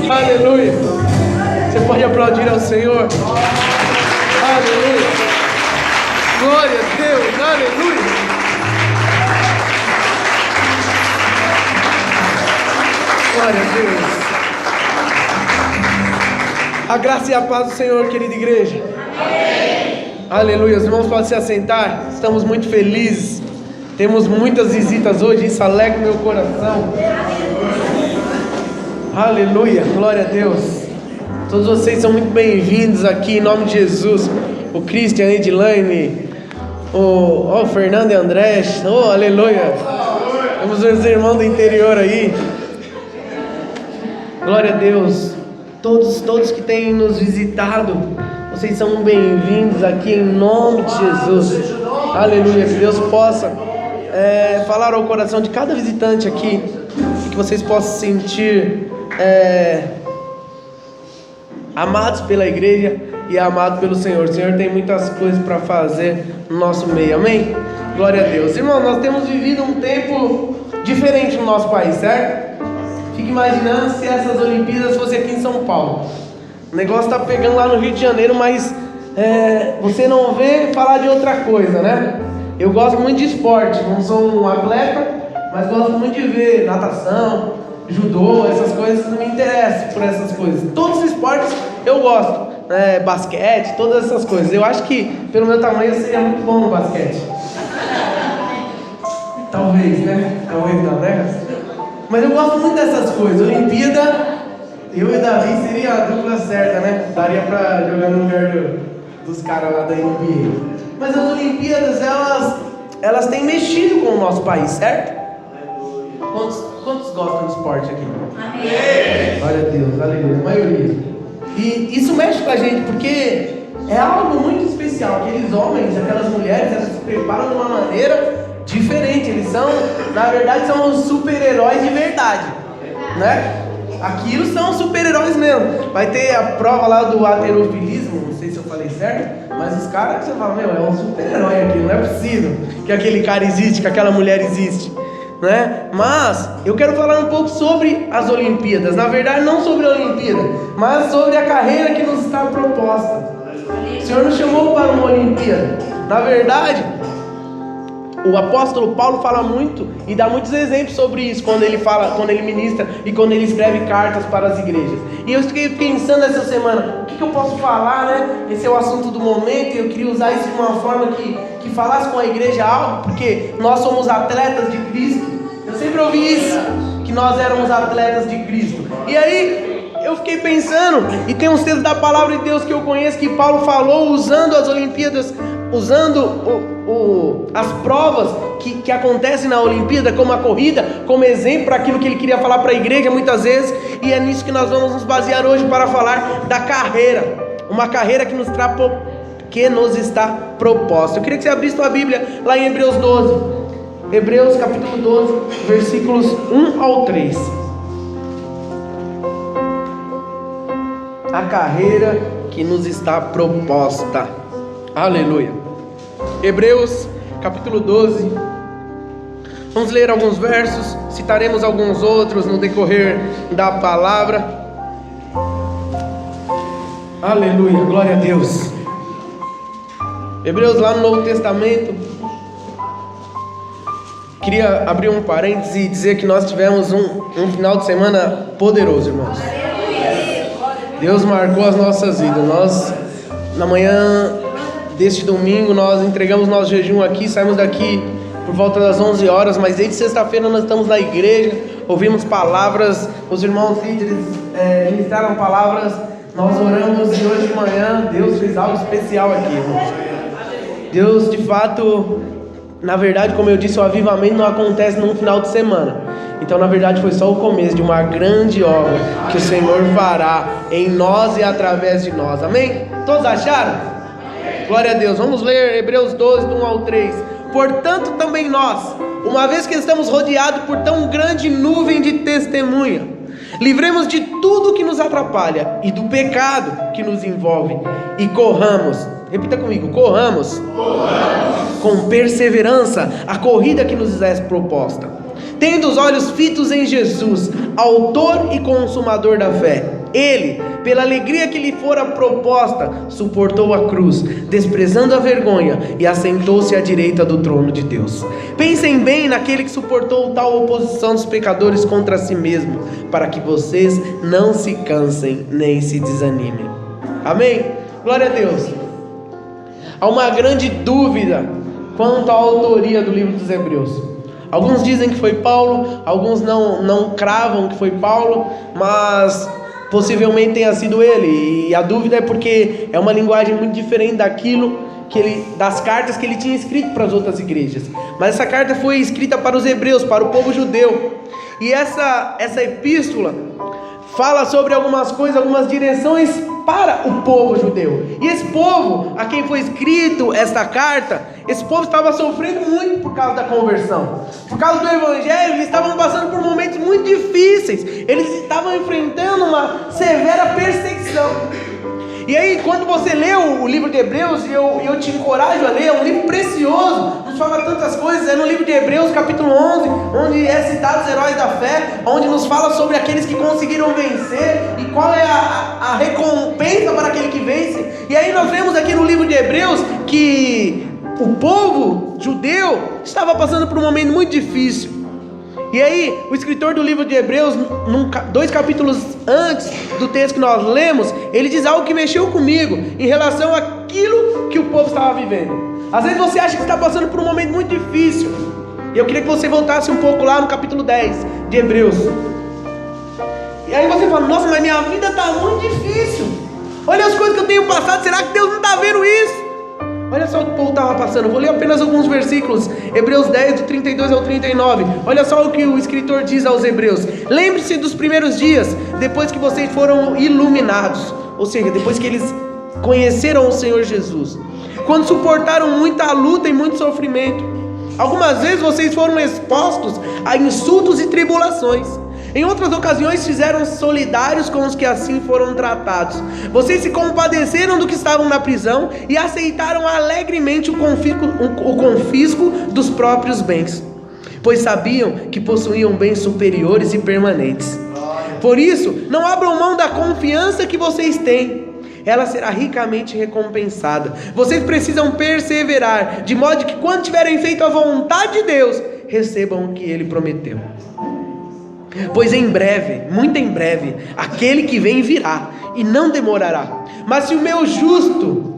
Aleluia. Você pode aplaudir ao Senhor. Aleluia. Glória a Deus. Aleluia. Glória a Deus. A graça e a paz do Senhor, querida igreja. Amém. Aleluia. Os irmãos podem se assentar. Estamos muito felizes. Temos muitas visitas hoje. Isso alegra meu coração. Aleluia. Glória a Deus. Todos vocês são muito bem-vindos aqui em nome de Jesus. O Christian, a Edilane, o Fernando e André. Oh, aleluia. Temos os irmãos do interior aí. Glória a Deus. Todos que têm nos visitado, vocês são bem-vindos aqui em nome de Jesus. Aleluia. Que Deus possa falar ao coração de cada visitante aqui, que vocês possam sentir amados pela igreja e amados pelo Senhor. O Senhor tem muitas coisas para fazer no nosso meio, amém? Glória a Deus. Irmão, nós temos vivido um tempo diferente no nosso país, certo? Fique imaginando se essas Olimpíadas fossem aqui em São Paulo. O negócio está pegando lá no Rio de Janeiro, mas você não vê falar de outra coisa, né? Eu gosto muito de esporte, não sou um atleta, mas gosto muito de ver natação, judô, essas coisas. Não me interesso por essas coisas. Todos os esportes eu gosto, basquete, todas essas coisas. Eu acho que pelo meu tamanho eu seria muito bom no basquete. Talvez, né? Talvez não, né? Mas eu gosto muito dessas coisas. Olimpíada, eu e Davi seria a dupla certa, né? Daria pra jogar no lugar dos caras lá da NBA. Mas as Olimpíadas, elas têm mexido com o nosso país, certo? Quantos gostam de esporte aqui? Amém. Glória a Deus, aleluia, a maioria. E isso mexe com a gente, porque é algo muito especial. Aqueles homens, aquelas mulheres, elas se preparam de uma maneira diferente. Eles são, na verdade, são os super-heróis de verdade, né? Aquilo são super-heróis mesmo. Vai ter a prova lá do halterofilismo, não sei se eu falei certo, mas os caras, você fala, meu, é um super-herói aqui, não é possível que aquele cara existe, que aquela mulher existe, né? Mas eu quero falar um pouco sobre as Olimpíadas. Na verdade, não sobre a Olimpíada, mas sobre a carreira que nos está proposta. O Senhor nos chamou para uma Olimpíada. Na verdade, o apóstolo Paulo fala muito e dá muitos exemplos sobre isso quando ele fala, quando ele ministra e quando ele escreve cartas para as igrejas. E eu fiquei pensando essa semana, o que eu posso falar, né? Esse é o assunto do momento e eu queria usar isso de uma forma que falasse com a igreja algo, porque nós somos atletas de Cristo. Eu sempre ouvi isso, que nós éramos atletas de Cristo. E aí eu fiquei pensando, e tem uns textos da palavra de Deus que eu conheço que Paulo falou usando as Olimpíadas, usando as provas que acontecem na Olimpíada como a corrida, como exemplo para aquilo que ele queria falar para a igreja muitas vezes. E é nisso que nós vamos nos basear hoje para falar da carreira, uma carreira que nos está proposta. Eu queria que você abrisse a Bíblia lá em Hebreus 12, Hebreus capítulo 12, versículos 1 ao 3. A carreira que nos está proposta. Aleluia. Hebreus capítulo 12. Vamos ler alguns versos, citaremos alguns outros no decorrer da palavra. Aleluia, glória a Deus. Hebreus lá no Novo Testamento. Queria abrir um parênteses e dizer que nós tivemos um final de semana poderoso, irmãos. Deus marcou as nossas vidas. Nós, na manhã deste domingo, nós entregamos nosso jejum aqui, saímos daqui por volta das 11 horas, mas desde sexta-feira nós estamos na igreja, ouvimos palavras, os irmãos líderes ministraram palavras, nós oramos e hoje de manhã Deus fez algo especial aqui, irmãos. Deus, de fato, na verdade, como eu disse, o avivamento não acontece num final de semana. Então, na verdade, foi só o começo de uma grande obra que o Senhor fará em nós e através de nós, amém? Todos acharam? Glória a Deus. Vamos ler Hebreus 12, do 1 ao 3. Portanto, também nós, uma vez que estamos rodeados por tão grande nuvem de testemunha, livremos de tudo que nos atrapalha e do pecado que nos envolve e corramos, repita comigo, corramos com perseverança a corrida que nos é proposta, tendo os olhos fitos em Jesus, autor e consumador da fé, Ele, pela alegria que lhe fora proposta, suportou a cruz, desprezando a vergonha, e assentou-se à direita do trono de Deus. Pensem bem naquele que suportou tal oposição dos pecadores contra si mesmo, para que vocês não se cansem nem se desanimem. Amém? Glória a Deus. Há uma grande dúvida quanto à autoria do livro dos Hebreus. Alguns dizem que foi Paulo, alguns não cravam que foi Paulo, mas possivelmente tenha sido ele. E a dúvida é porque é uma linguagem muito diferente das cartas que ele tinha escrito para as outras igrejas. Mas essa carta foi escrita para os hebreus, para o povo judeu. E essa epístola fala sobre algumas coisas, algumas direções para o povo judeu. E esse povo, a quem foi escrito esta carta, esse povo estava sofrendo muito por causa da conversão. Por causa do evangelho, eles estavam passando por momentos muito difíceis. Eles estavam enfrentando uma severa perseguição. E aí, quando você lê o livro de Hebreus, e eu te encorajo a ler, é um livro precioso, nos fala tantas coisas. É no livro de Hebreus, capítulo 11, onde é citado os heróis da fé, onde nos fala sobre aqueles que conseguiram vencer, e qual é a recompensa para aquele que vence. E aí nós vemos aqui no livro de Hebreus, que o povo judeu estava passando por um momento muito difícil. E aí, o escritor do livro de Hebreus, 2 capítulos antes do texto que nós lemos, ele diz algo que mexeu comigo em relação àquilo que o povo estava vivendo. Às vezes você acha que está passando por um momento muito difícil, e eu queria que você voltasse um pouco lá no capítulo 10 de Hebreus. E aí você fala: nossa, mas minha vida está muito difícil, olha as coisas que eu tenho passado, será que Deus não está vendo isso? Olha só o que o povo estava passando. Vou ler apenas alguns versículos. Hebreus 10, do 32 ao 39. Olha só o que o escritor diz aos hebreus: lembre-se dos primeiros dias, depois que vocês foram iluminados, ou seja, depois que eles conheceram o Senhor Jesus, quando suportaram muita luta e muito sofrimento. Algumas vezes vocês foram expostos a insultos e tribulações. Em outras ocasiões fizeram solidários com os que assim foram tratados. Vocês se compadeceram do que estavam na prisão e aceitaram alegremente o confisco dos próprios bens, pois sabiam que possuíam bens superiores e permanentes. Por isso, não abram mão da confiança que vocês têm. Ela será ricamente recompensada. Vocês precisam perseverar, de modo que quando tiverem feito a vontade de Deus, recebam o que Ele prometeu. Pois em breve, muito em breve, aquele que vem virá e não demorará. Mas o meu justo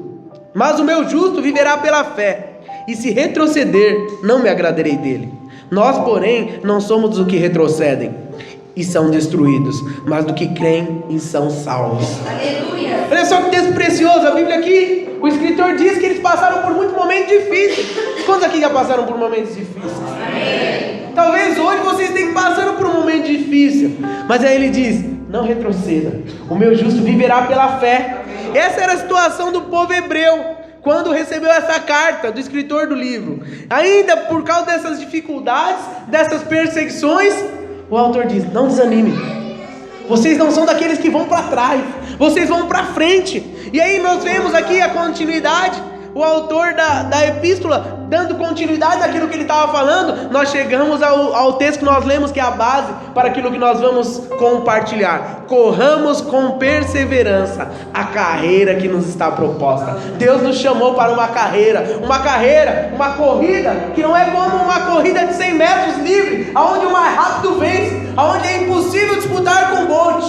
viverá pela fé, e se retroceder, não me agradarei dele. Nós, porém, não somos dos que retrocedem e são destruídos, mas do que creem e são salvos. Aleluia. Olha só que texto precioso. A Bíblia aqui, o escritor diz que eles passaram por muitos momentos difíceis. Quantos aqui já passaram por momentos difíceis? Amém. Talvez hoje vocês tenham passando por um momento difícil, mas aí ele diz: não retroceda, o meu justo viverá pela fé. Essa era a situação do povo hebreu quando recebeu essa carta do escritor do livro. Ainda por causa dessas dificuldades, dessas perseguições, o autor diz: não desanime, vocês não são daqueles que vão para trás, vocês vão para frente. E aí nós vemos aqui a continuidade. O autor da epístola dando continuidade àquilo que ele estava falando. Nós chegamos ao texto que nós lemos, que é a base para aquilo que nós vamos compartilhar. Corramos com perseverança a carreira que nos está proposta. Deus nos chamou para uma corrida que não é como uma corrida de 100 metros livre, aonde o mais rápido vence, aonde é impossível disputar com o Bolt.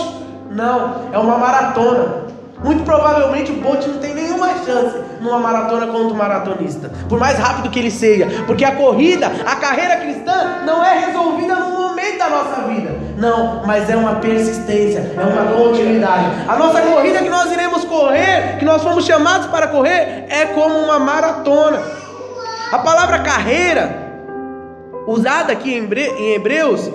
Não, é uma maratona. Muito provavelmente o Bolt não tem nenhuma chance numa maratona contra o maratonista, por mais rápido que ele seja, porque a carreira cristã não é resolvida no momento da nossa vida, não, mas é uma persistência, é uma continuidade. A nossa corrida que nós iremos correr, que nós fomos chamados para correr, é como uma maratona. A palavra carreira, usada aqui em Hebreus,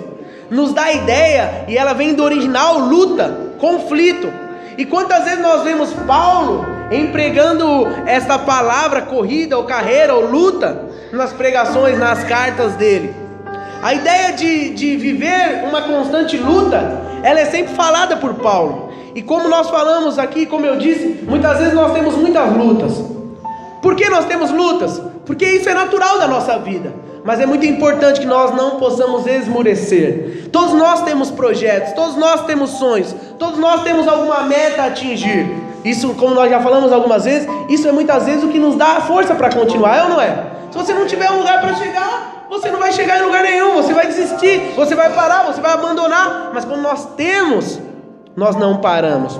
nos dá a ideia, e ela vem do original luta, conflito. E quantas vezes nós vemos Paulo empregando esta palavra corrida ou carreira ou luta nas pregações, nas cartas dele. A ideia de viver uma constante luta, ela é sempre falada por Paulo. E como nós falamos aqui, como eu disse, muitas vezes nós temos muitas lutas. Por que nós temos lutas? Porque isso é natural da nossa vida. mas é muito importante que nós não possamos esmorecer. Todos nós temos projetos, todos nós temos sonhos, todos nós temos alguma meta a atingir. Isso, como nós já falamos algumas vezes, isso é muitas vezes o que nos dá a força para continuar, é ou não é? Se você não tiver um lugar para chegar, você não vai chegar em lugar nenhum, você vai desistir, você vai parar, você vai abandonar. Mas quando nós temos, nós não paramos.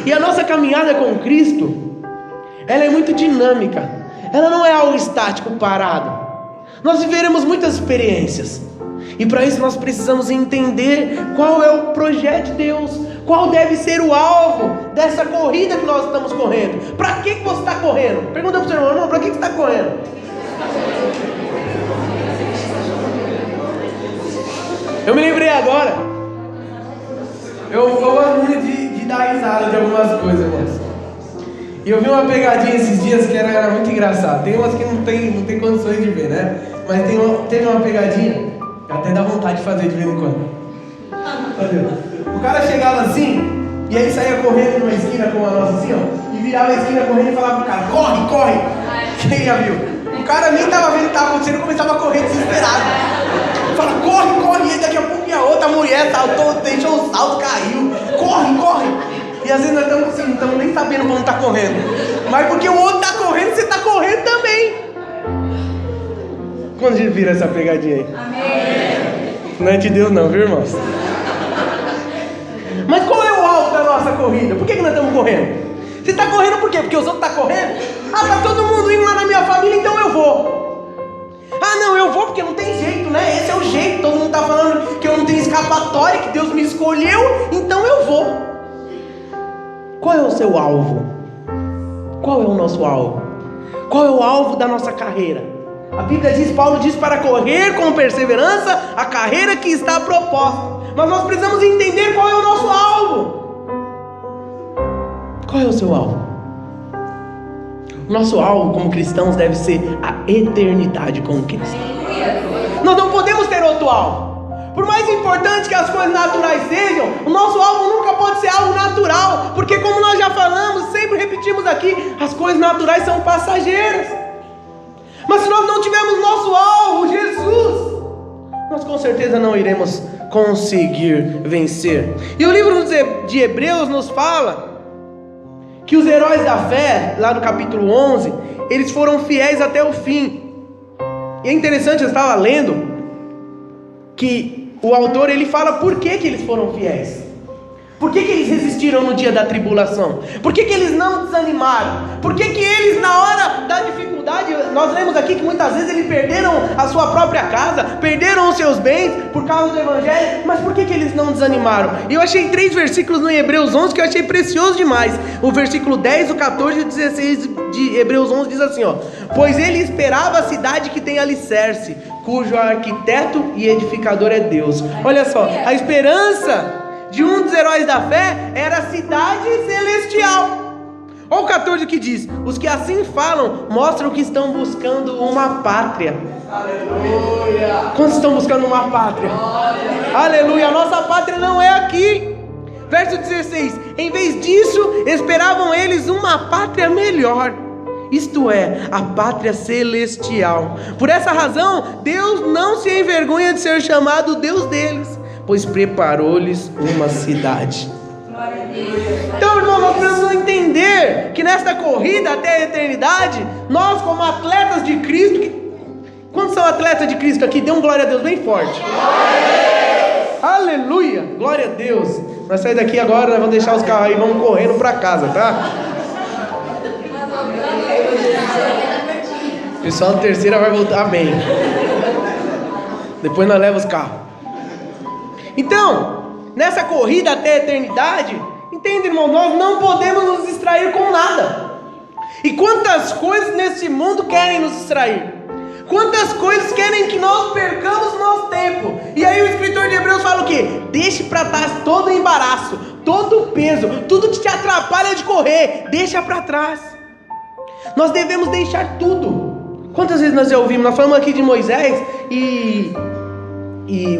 E a nossa caminhada com Cristo, ela é muito dinâmica, ela não é algo estático, parado. Nós viveremos muitas experiências, e para isso nós precisamos entender qual é o projeto de Deus, qual deve ser o alvo dessa corrida que nós estamos correndo. Para que você está correndo? Pergunta para o seu irmão, para que você está correndo? Eu me lembrei agora, eu gosto muito de dar risada de algumas coisas, irmãos. E eu vi uma pegadinha esses dias que era muito engraçada. Tem umas que não tem condições de ver, né? Mas teve uma pegadinha que até dá vontade de fazer de vez em quando. O cara chegava assim, e aí saía correndo numa esquina como a nossa assim, ó, e virava a esquina correndo e falava pro cara: corre, corre! Quem já viu? O cara nem tava vendo o que estava acontecendo e começava a correr desesperado. Fala: corre, corre! E daqui a pouco a outra mulher saltou, deixou um salto, caiu. Corre, corre! E às vezes nós estamos assim, não estamos nem sabendo como está correndo. Mas porque o outro está correndo, você está correndo também. Quando a gente vira essa pegadinha aí? Amém. Não é de Deus não, viu, irmãos? Mas qual é o alvo da nossa corrida? Por que nós estamos correndo? Você está correndo por quê? Porque os outros estão correndo? Ah, está todo mundo indo lá na minha família, então eu vou. Ah, não, eu vou porque não tem jeito, né? Esse é o jeito. Todo mundo está falando que eu não tenho escapatória, que Deus me escolheu, então eu vou. Qual é o seu alvo? Qual é o nosso alvo? Qual é o alvo da nossa carreira? A Bíblia diz, Paulo diz, para correr com perseverança a carreira que está proposta. Mas nós precisamos entender qual é o nosso alvo. Qual é o seu alvo? O nosso alvo como cristãos deve ser a eternidade com Cristo. Nós não podemos ter outro alvo. Por mais importante que as coisas naturais sejam, o nosso alvo nunca pode ser algo natural, porque como nós já falamos, sempre repetimos aqui, as coisas naturais são passageiras. Mas se nós não tivermos nosso alvo, Jesus, nós com certeza não iremos conseguir vencer. E o livro de Hebreus nos fala que os heróis da fé, lá no capítulo 11, eles foram fiéis até o fim. E é interessante, eu estava lendo que o autor, ele fala por que eles foram fiéis. Por que eles resistiram no dia da tribulação? Por que eles não desanimaram? Por que eles, na hora da dificuldade, nós lemos aqui que muitas vezes eles perderam a sua própria casa, perderam os seus bens por causa do evangelho, mas por que eles não desanimaram? E eu achei 3 versículos no Hebreus 11 que eu achei precioso demais. O versículo 10, o 14 e o 16 de Hebreus 11 diz assim, ó: pois ele esperava a cidade que tem alicerce, cujo arquiteto e edificador é Deus. Olha só, a esperança de um dos heróis da fé era a cidade celestial. Olha o 14 que diz: os que assim falam mostram que estão buscando uma pátria. Aleluia! Quantos estão buscando uma pátria? Aleluia! A nossa pátria não é aqui. Verso 16: em vez disso, esperavam eles uma pátria melhor, isto é, a pátria celestial. Por essa razão, Deus não se envergonha de ser chamado Deus deles, pois preparou-lhes uma cidade. Então, irmão, nós precisamos entender que nesta corrida até a eternidade, nós como atletas de Cristo, quantos são atletas de Cristo aqui? Dê um glória a Deus bem forte. Aleluia, glória a Deus. Nós saímos daqui agora, nós vamos deixar os carros aí, vamos correndo para casa, tá? O pessoal da terceira vai voltar bem. Depois nós levamos os carros. Então, nessa corrida até a eternidade, entende, irmão, nós não podemos nos distrair com nada. E quantas coisas nesse mundo querem nos distrair? Quantas coisas querem que nós percamos o nosso tempo? E aí o escritor de Hebreus fala o quê? Deixe para trás todo o embaraço, todo o peso, tudo que te atrapalha de correr, deixa para trás. Nós devemos deixar tudo. Quantas vezes nós já ouvimos? Nós falamos aqui de Moisés e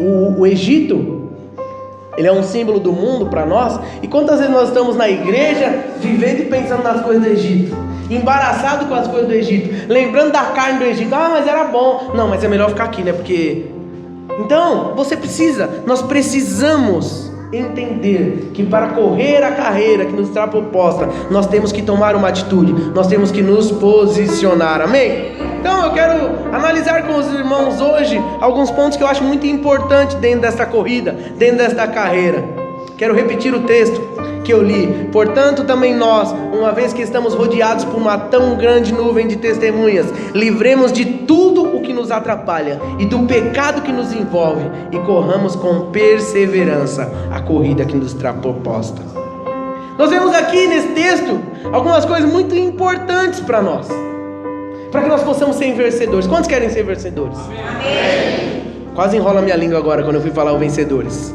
o Egito. Ele é um símbolo do mundo para nós. E quantas vezes nós estamos na igreja vivendo e pensando nas coisas do Egito, embaraçado com as coisas do Egito, lembrando da carne do Egito. Ah, mas era bom. Não, mas é melhor ficar aqui, né? Porque... Então, nós precisamos entender que para correr a carreira que nos está proposta, nós temos que tomar uma atitude, nós temos que nos posicionar, amém? Então eu quero analisar com os irmãos hoje alguns pontos que eu acho muito importantes dentro dessa corrida, dentro desta carreira. Quero repetir o texto que eu li. Portanto, também nós, uma vez que estamos rodeados por uma tão grande nuvem de testemunhas, livremos de tudo o que nos atrapalha e do pecado que nos envolve e corramos com perseverança a corrida que nos está proposta. Nós vemos aqui nesse texto algumas coisas muito importantes para nós, para que nós possamos ser vencedores. Quantos querem ser vencedores? Amém. Quase enrola a minha língua agora quando eu fui falar o vencedores.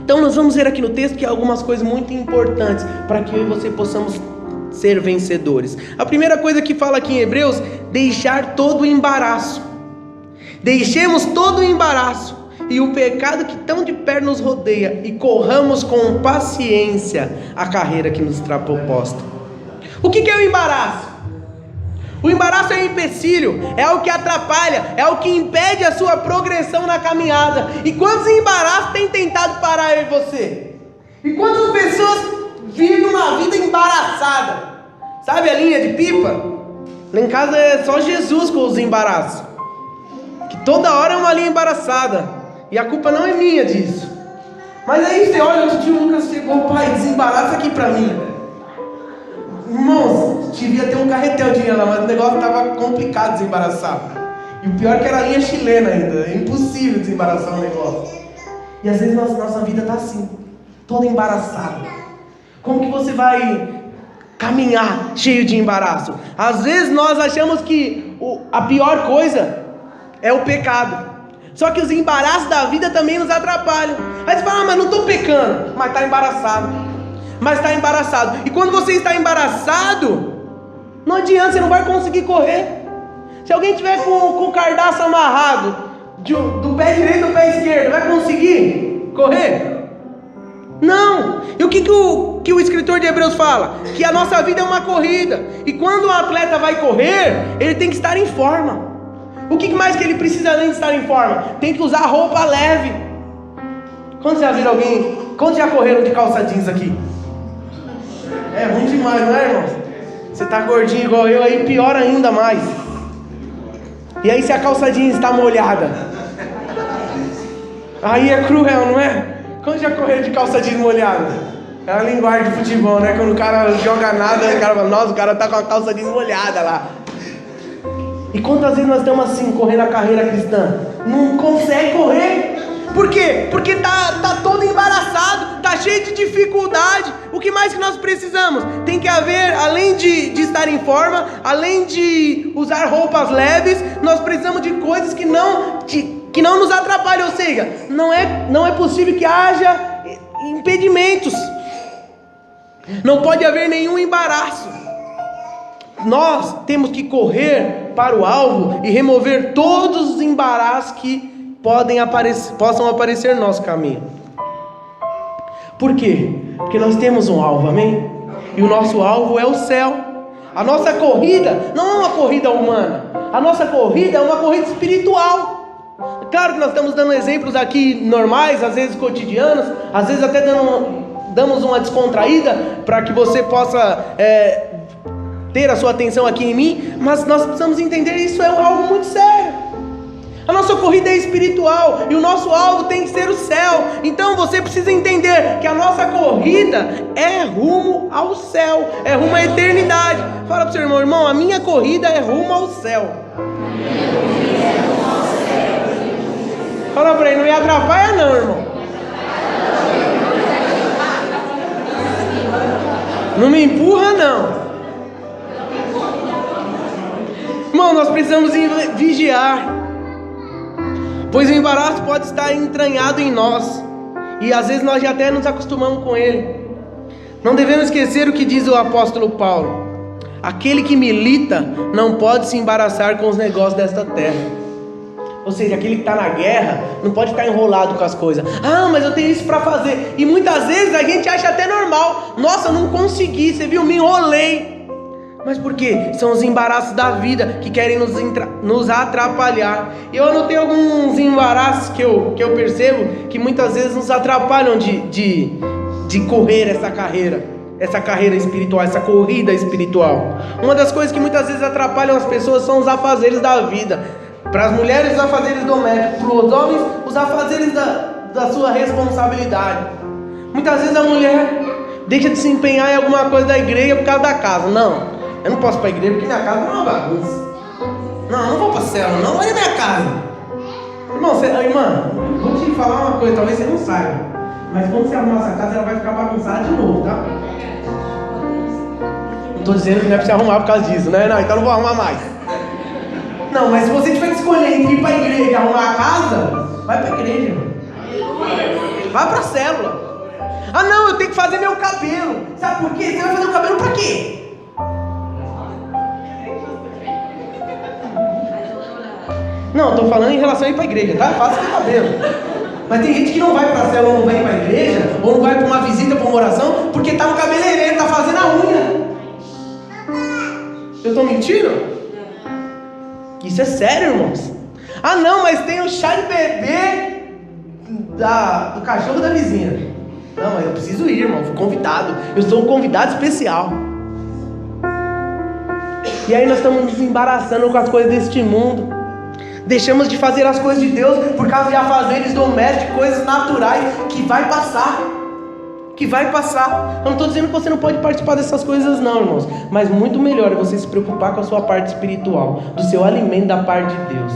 Então nós vamos ver aqui no texto que há algumas coisas muito importantes para que eu e você possamos ser vencedores. A primeira coisa que fala aqui em Hebreus: deixar todo o embaraço. Deixemos todo o embaraço e o pecado que tão de perto nos rodeia e corramos com paciência a carreira que nos está proposta. O que é o embaraço? O embaraço é um empecilho, é algo que atrapalha, é algo que impede a sua progressão na caminhada. E quantos embaraços tem tentado parar eu e você? E quantas pessoas vivem uma vida embaraçada? Sabe a linha de pipa? Lá em casa é só Jesus com os embaraços, que toda hora é uma linha embaraçada, e a culpa não é minha disso. Mas aí você olha, o tio Lucas chegou: pai, desembaraça aqui pra mim. Irmãos, devia ter um carretel lá, mas o negócio estava complicado de desembaraçar. E o pior é que era a linha chilena ainda. É impossível desembaraçar o negócio. E às vezes nossa vida está assim, toda embaraçada. Como que você vai caminhar cheio de embaraço? Às vezes nós achamos que a pior coisa é o pecado. Só que os embaraços da vida também nos atrapalham. Aí você fala: ah, mas não estou pecando, mas está embaraçado. Mas está embaraçado. E quando você está embaraçado, não adianta, você não vai conseguir correr. Se alguém tiver com o cardaço amarrado do pé direito ao pé esquerdo, vai conseguir correr? Não. E o que o escritor de Hebreus fala? Que a nossa vida é uma corrida. E quando o atleta vai correr, ele tem que estar em forma. O que mais que ele precisa além de estar em forma? Tem que usar roupa leve. Quando já viram alguém? Quantos já correram de calça jeans aqui? É ruim demais, não é, irmão? Você tá gordinho igual eu, aí pior ainda mais. E aí se a calça jeans está molhada, aí é cruel, não é? Quando já correram de calça jeans molhada? É a linguagem de futebol, né? Quando o cara joga nada, o cara fala: nossa, o cara tá com a calça jeans molhada lá. E quantas vezes nós estamos assim, correndo a carreira cristã? Não consegue correr. Por quê? Porque tá todo embaraçado, tá cheio de dificuldade. O que mais que nós precisamos? Tem que haver, além de estar em forma, além de usar roupas leves, nós precisamos de coisas que não nos atrapalhem. Ou seja, não é possível que haja impedimentos. Não pode haver nenhum embaraço. Nós temos que correr para o alvo e remover todos os embaraços que possam aparecer no nosso caminho. Por quê? Porque nós temos um alvo, amém? E o nosso alvo é o céu. A nossa corrida não é uma corrida humana. A nossa corrida é uma corrida espiritual. Claro que nós estamos dando exemplos aqui normais, às vezes cotidianos, às vezes até damos uma descontraída para que você possa ter a sua atenção aqui em mim. Mas nós precisamos entender que isso é algo muito sério. A nossa corrida é espiritual e o nosso alvo tem que ser o céu. Então você precisa entender que a nossa corrida é rumo ao céu, é rumo à eternidade. Fala para o seu irmão: irmão, a minha corrida é rumo ao céu. Fala para ele: não me atrapalha não, irmão. Não me empurra não. Irmão, nós precisamos vigiar, pois o embaraço pode estar entranhado em nós, e às vezes nós já até nos acostumamos com ele. Não devemos esquecer o que diz o apóstolo Paulo: aquele que milita não pode se embaraçar com os negócios desta terra. Ou seja, aquele que está na guerra não pode ficar enrolado com as coisas. Ah, mas eu tenho isso para fazer. E muitas vezes a gente acha até normal. Nossa, não consegui, você viu, me enrolei. Mas por quê? São os embaraços da vida que querem nos atrapalhar. Eu anotei alguns embaraços que eu percebo que muitas vezes nos atrapalham de correr essa carreira espiritual, essa corrida espiritual. Uma das coisas que muitas vezes atrapalham as pessoas são os afazeres da vida. Para as mulheres, os afazeres domésticos. Para os homens, os afazeres da sua responsabilidade. Muitas vezes a mulher deixa de se empenhar em alguma coisa da igreja por causa da casa. Não, eu não posso ir para a igreja porque minha casa não é uma bagunça. Não, eu não vou para a célula, não, olha a minha casa. Irmã, vou te falar uma coisa, talvez você não saiba. Mas quando você arrumar essa casa, ela vai ficar bagunçada de novo, tá? Não estou dizendo que não é para você arrumar por causa disso, né? Não, então não vou arrumar mais. Não, mas se você tiver que escolher entre ir para a igreja e arrumar a casa, vai para a igreja. Vai para a célula. Ah não, eu tenho que fazer meu cabelo. Sabe por quê? Você vai fazer o cabelo para quê? Não, estou falando em relação a ir para a igreja, tá? Faça seu cabelo. Mas tem gente que não vai para a célula, ou não vai para a igreja, ou não vai para uma visita, para uma oração, porque está no cabeleireiro, está fazendo a unha. Eu estou mentindo? Isso é sério, irmãos. Ah não, mas tem o chá de bebê do cachorro da vizinha. Não, mas eu preciso ir, irmão, fui convidado. Eu sou um convidado especial. E aí nós estamos nos embaraçando com as coisas deste mundo. Deixamos de fazer as coisas de Deus por causa de afazeres domésticos, coisas naturais que vai passar. Eu não estou dizendo que você não pode participar dessas coisas não, irmãos. Mas muito melhor é você se preocupar com a sua parte espiritual, do seu alimento da parte de Deus.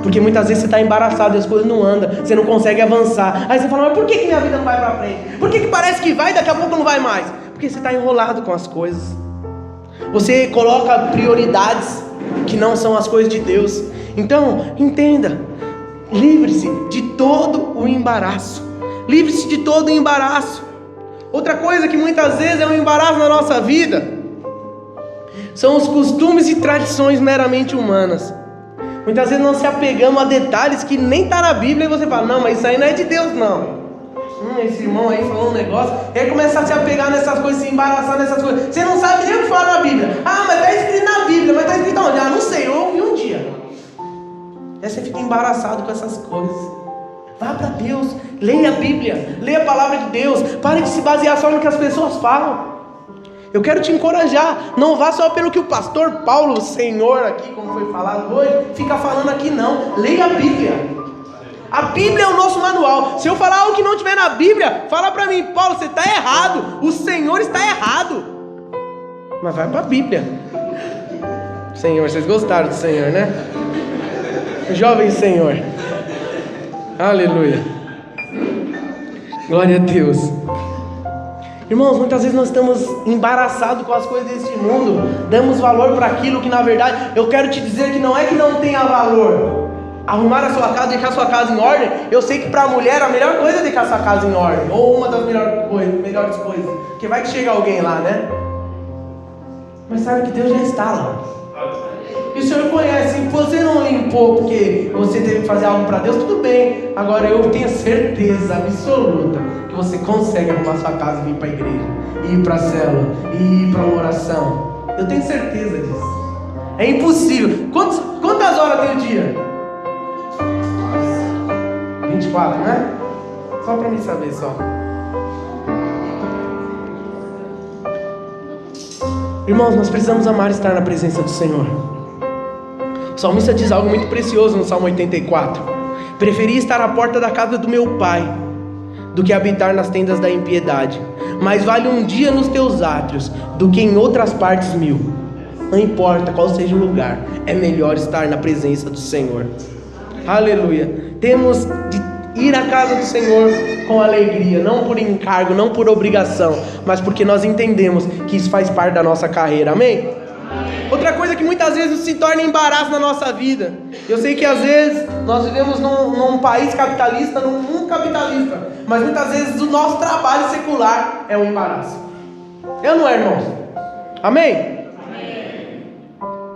Porque muitas vezes você está embaraçado e as coisas não andam, você não consegue avançar. Aí você fala, mas por que minha vida não vai para frente? Por que parece que vai e daqui a pouco não vai mais? Porque você está enrolado com as coisas. Você coloca prioridades que não são as coisas de Deus. Então, entenda, livre-se de todo o embaraço. Livre-se de todo o embaraço. Outra coisa que muitas vezes é um embaraço na nossa vida são os costumes e tradições meramente humanas. Muitas vezes nós se apegamos a detalhes que nem está na Bíblia e você fala, não, mas isso aí não é de Deus não. Esse irmão aí falou um negócio, e aí começa a se apegar nessas coisas, se embaraçar nessas coisas. Você não sabe nem o que fala na Bíblia. Ah, mas está escrito na Bíblia, mas está escrito onde? Ah, não sei, eu ouvi um dia. Aí você fica embaraçado com essas coisas. Vá para Deus, leia a Bíblia, leia a palavra de Deus. Pare de se basear só no que as pessoas falam. Eu quero te encorajar, não vá só pelo que o pastor Paulo, o Senhor aqui, como foi falado hoje, fica falando aqui não. Leia a Bíblia. A Bíblia é o nosso manual. Se eu falar algo que não tiver na Bíblia, fala para mim, Paulo, você está errado, o Senhor está errado. Mas vai para a Bíblia. Senhor, vocês gostaram do Senhor, né? Jovem Senhor. Aleluia. Glória a Deus. Irmãos, muitas vezes nós estamos embaraçados com as coisas deste mundo. Damos valor para aquilo que na verdade, eu quero te dizer que não é que não tenha valor. Arrumar a sua casa, deixar a sua casa em ordem. Eu sei que para a mulher a melhor coisa é deixar a sua casa em ordem. Ou uma das melhores coisas. Porque vai que chega alguém lá, né? Mas sabe que Deus já está lá. E o Senhor conhece. Se você não limpou porque você teve que fazer algo para Deus, tudo bem. Agora eu tenho certeza absoluta que você consegue arrumar sua casa e vir para a igreja, e ir para a célula, e ir para uma oração. Eu tenho certeza disso. É impossível. Quantas horas tem o dia? 24, né? Só para mim saber só. Irmãos, nós precisamos amar estar na presença do Senhor. O salmista diz algo muito precioso no Salmo 84. Preferi estar à porta da casa do meu pai do que habitar nas tendas da impiedade. Mais vale um dia nos teus átrios do que em outras partes 1000. Não importa qual seja o lugar, é melhor estar na presença do Senhor. Aleluia. Temos de ir à casa do Senhor com alegria, não por encargo, não por obrigação, mas porque nós entendemos que isso faz parte da nossa carreira. Amém? Outra coisa que muitas vezes se torna embaraço na nossa vida. Eu sei que às vezes nós vivemos num país capitalista, num mundo capitalista, mas muitas vezes o nosso trabalho secular é um embaraço. Eu não é, irmãos? Amém? Amém.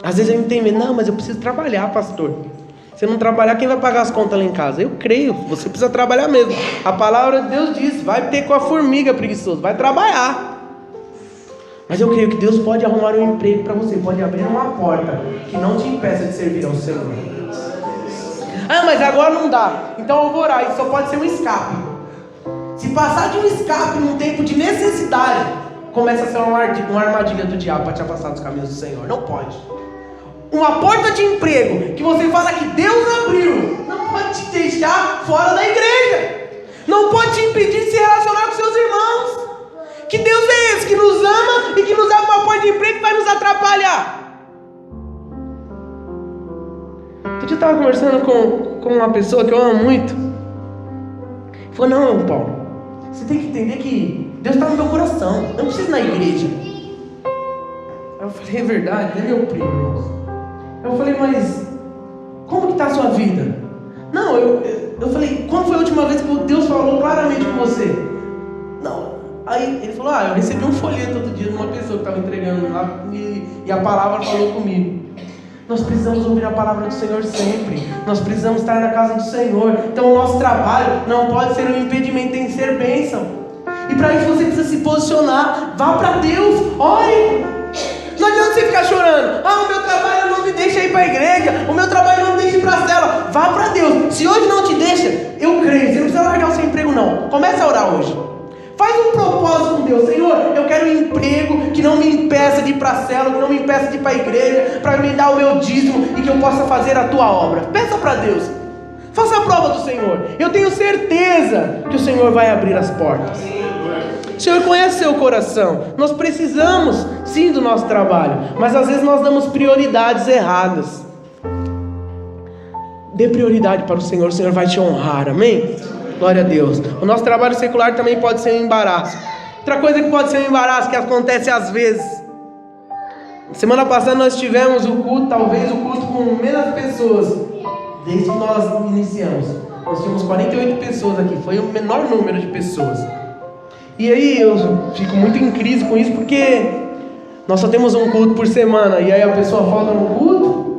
Às vezes eu entendo, não, mas eu preciso trabalhar, pastor. Você não trabalhar, quem vai pagar as contas lá em casa? Eu creio, você precisa trabalhar mesmo. A palavra de Deus diz, vai ter com a formiga preguiçoso, vai trabalhar. Mas eu creio que Deus pode arrumar um emprego para você, pode abrir uma porta que não te impeça de servir ao Senhor. Ah, mas agora não dá, então eu vou orar, isso só pode ser um escape. Se passar de um escape num tempo de necessidade, começa a ser uma armadilha do diabo para te afastar dos caminhos do Senhor. Não pode. Uma porta de emprego que você fala que Deus abriu, não pode te deixar fora da igreja. Não pode te impedir de se relacionar com seus irmãos. Que Deus é esse que nos ama e que nos abre uma porta de emprego que vai nos atrapalhar? Outro dia eu estava conversando com uma pessoa que eu amo muito. Ele falou, não, Paulo, você tem que entender que Deus está no meu coração, eu não preciso ir na igreja. Aí eu falei, é verdade, é meu primo. Eu falei, mas como que está a sua vida? Não, eu falei, quando foi a última vez que Deus falou claramente com você? Não. Aí ele falou, eu recebi um folheto todo dia de uma pessoa que estava entregando lá e a palavra falou comigo. Nós precisamos ouvir a palavra do Senhor sempre. Nós precisamos estar na casa do Senhor. Então o nosso trabalho não pode ser um impedimento, tem que ser bênção. E para isso você precisa se posicionar. Vá para Deus, ore. Não adianta você ficar chorando. O meu trabalho não me deixa ir para a igreja. O meu trabalho não me deixa ir para a cela. Vá para Deus. Se hoje não te deixa, eu creio. Você não precisa largar o seu emprego não. Comece a orar hoje. Faz um propósito com Deus. Senhor, eu quero um emprego que não me impeça de ir para a cela, que não me impeça de ir para a igreja, para me dar o meu dízimo e que eu possa fazer a tua obra. Peça para Deus. Faça a prova do Senhor. Eu tenho certeza que o Senhor vai abrir as portas. O Senhor conhece seu coração. Nós precisamos sim do nosso trabalho, mas às vezes nós damos prioridades erradas. Dê prioridade para o Senhor vai te honrar, amém? Glória a Deus. O nosso trabalho secular também pode ser um embaraço. Outra coisa que pode ser um embaraço, que acontece às vezes. Semana passada nós tivemos o culto, talvez o culto com menos pessoas, desde que nós iniciamos. Nós tínhamos 48 pessoas aqui, foi o menor número de pessoas. E aí eu fico muito em crise com isso, porque nós só temos um culto por semana, e aí a pessoa falta no culto.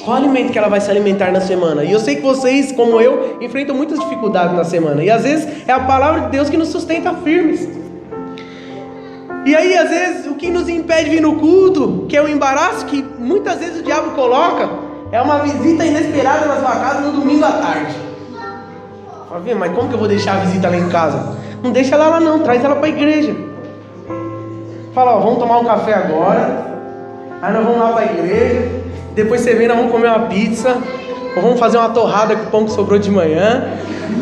Qual alimento que ela vai se alimentar na semana? E eu sei que vocês, como eu, enfrentam muitas dificuldades na semana. E às vezes é a palavra de Deus que nos sustenta firmes. E aí às vezes o que nos impede de vir no culto, que é o embaraço que muitas vezes o diabo coloca, é uma visita inesperada na sua casa no domingo à tarde. Fala, mas como que eu vou deixar a visita lá em casa? Não deixa ela lá não, traz ela para a igreja. Fala, vamos tomar um café agora, aí nós vamos lá para a igreja, depois você vem, nós vamos comer uma pizza, ou vamos fazer uma torrada com o pão que sobrou de manhã,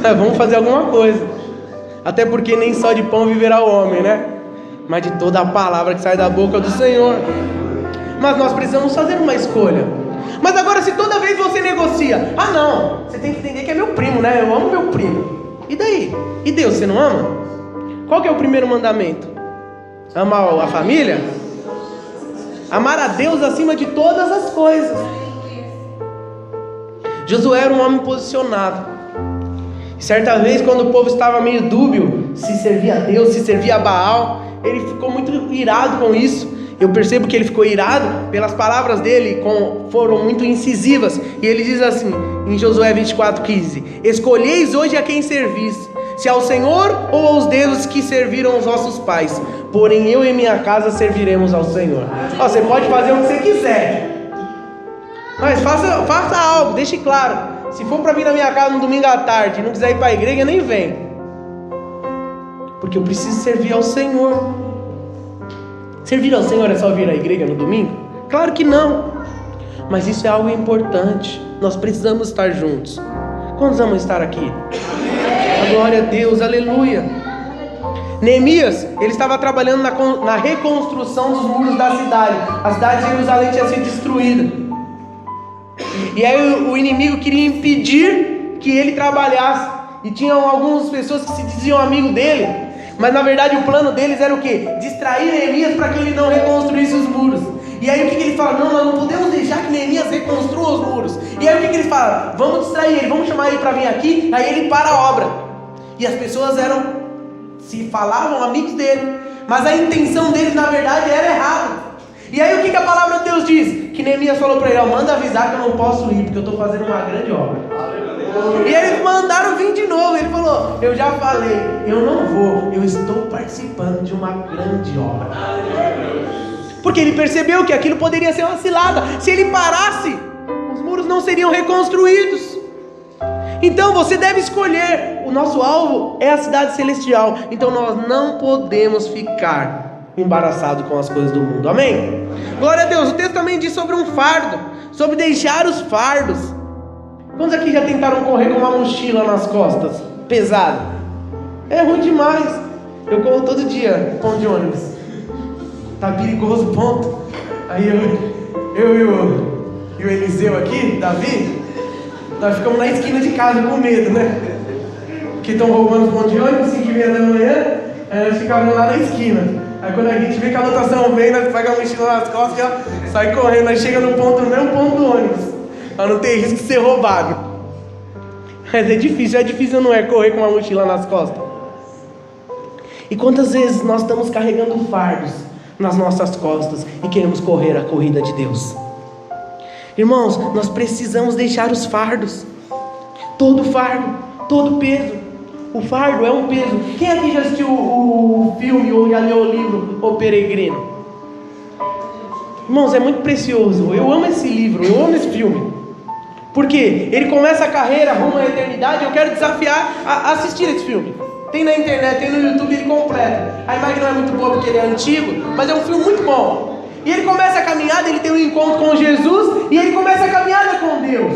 vamos fazer alguma coisa. Até porque nem só de pão viverá o homem, né? Mas de toda a palavra que sai da boca do Senhor. Mas nós precisamos fazer uma escolha. Mas agora, se toda vez você negocia, não, você tem que entender que é meu primo, né? Eu amo meu primo. E daí? E Deus, você não ama? Qual que é o primeiro mandamento? Amar a família? Amar a Deus acima de todas as coisas. Josué era um homem posicionado. Certa vez, quando o povo estava meio dúbio se servia a Deus, se servia a Baal, ele ficou muito irado com isso. Eu percebo que ele ficou irado pelas palavras dele, foram muito incisivas. E ele diz assim, em Josué 24:15: escolheis hoje a quem servis, se ao Senhor ou aos deuses que serviram os vossos pais. Porém eu e minha casa serviremos ao Senhor. Você pode fazer o que você quiser, mas faça algo, deixe claro. Se for para vir na minha casa no domingo à tarde e não quiser ir para a igreja, nem vem, porque eu preciso servir ao Senhor. Servir ao Senhor é só vir à igreja no domingo? Claro que não, mas isso é algo importante. Nós precisamos estar juntos. Quantos vão estar aqui? A glória a Deus, aleluia. Neemias, ele estava trabalhando na reconstrução dos muros da cidade. A cidade de Jerusalém tinha sido destruída, e aí o inimigo queria impedir que ele trabalhasse. E tinham algumas pessoas que se diziam amigo dele, mas na verdade o plano deles era o quê? Distrair Neemias para que ele não reconstruísse os muros. E aí o que ele fala? Não, nós não podemos deixar que Neemias reconstrua os muros. E aí o que ele fala? Vamos distrair ele, vamos chamar ele para vir aqui. Aí ele para a obra. E as pessoas se falavam amigos dele, mas a intenção deles na verdade era errada. E aí o que a palavra de Deus diz? Que Neemias falou para ele: ó, manda avisar que eu não posso ir, porque eu estou fazendo uma grande obra. E eles mandaram vir de novo. Ele falou: eu já falei, eu não vou, eu estou participando de uma grande obra. Porque ele percebeu que aquilo poderia ser uma cilada. Se ele parasse, os muros não seriam reconstruídos. Então você deve escolher. O nosso alvo é a cidade celestial. Então nós não podemos ficar embaraçados com as coisas do mundo. Amém? Glória a Deus. O texto também diz sobre um fardo, sobre deixar os fardos. Quantos aqui já tentaram correr com uma mochila nas costas? Pesada. É ruim demais. Eu corro todo dia pão de ônibus. Tá perigoso, ponto. Aí eu e o Eliseu aqui, Davi, nós ficamos na esquina de casa com medo, né? Que estão roubando os pão de ônibus, 5h30 da manhã. Aí nós ficamos lá na esquina. Aí quando a gente vê que a lotação vem, nós pegamos a mochila nas costas e já sai correndo. Nós chega no mesmo ponto do ônibus, para não ter risco de ser roubado. Mas é difícil não é correr com uma mochila nas costas? E quantas vezes nós estamos carregando fardos nas nossas costas e queremos correr a corrida de Deus? Irmãos, nós precisamos deixar os fardos. Todo fardo, todo peso. O fardo é um peso. Quem aqui já assistiu o filme ou já leu o livro O Peregrino? Irmãos, é muito precioso. Eu amo esse livro, eu amo esse filme. Porque ele começa a carreira rumo à eternidade. Eu quero desafiar a assistir esse filme. Tem na internet, tem no YouTube, ele completo. A imagem não é muito boa porque ele é antigo, mas é um filme muito bom. E ele começa a caminhada, ele tem um encontro com Jesus, e ele começa a caminhada com Deus.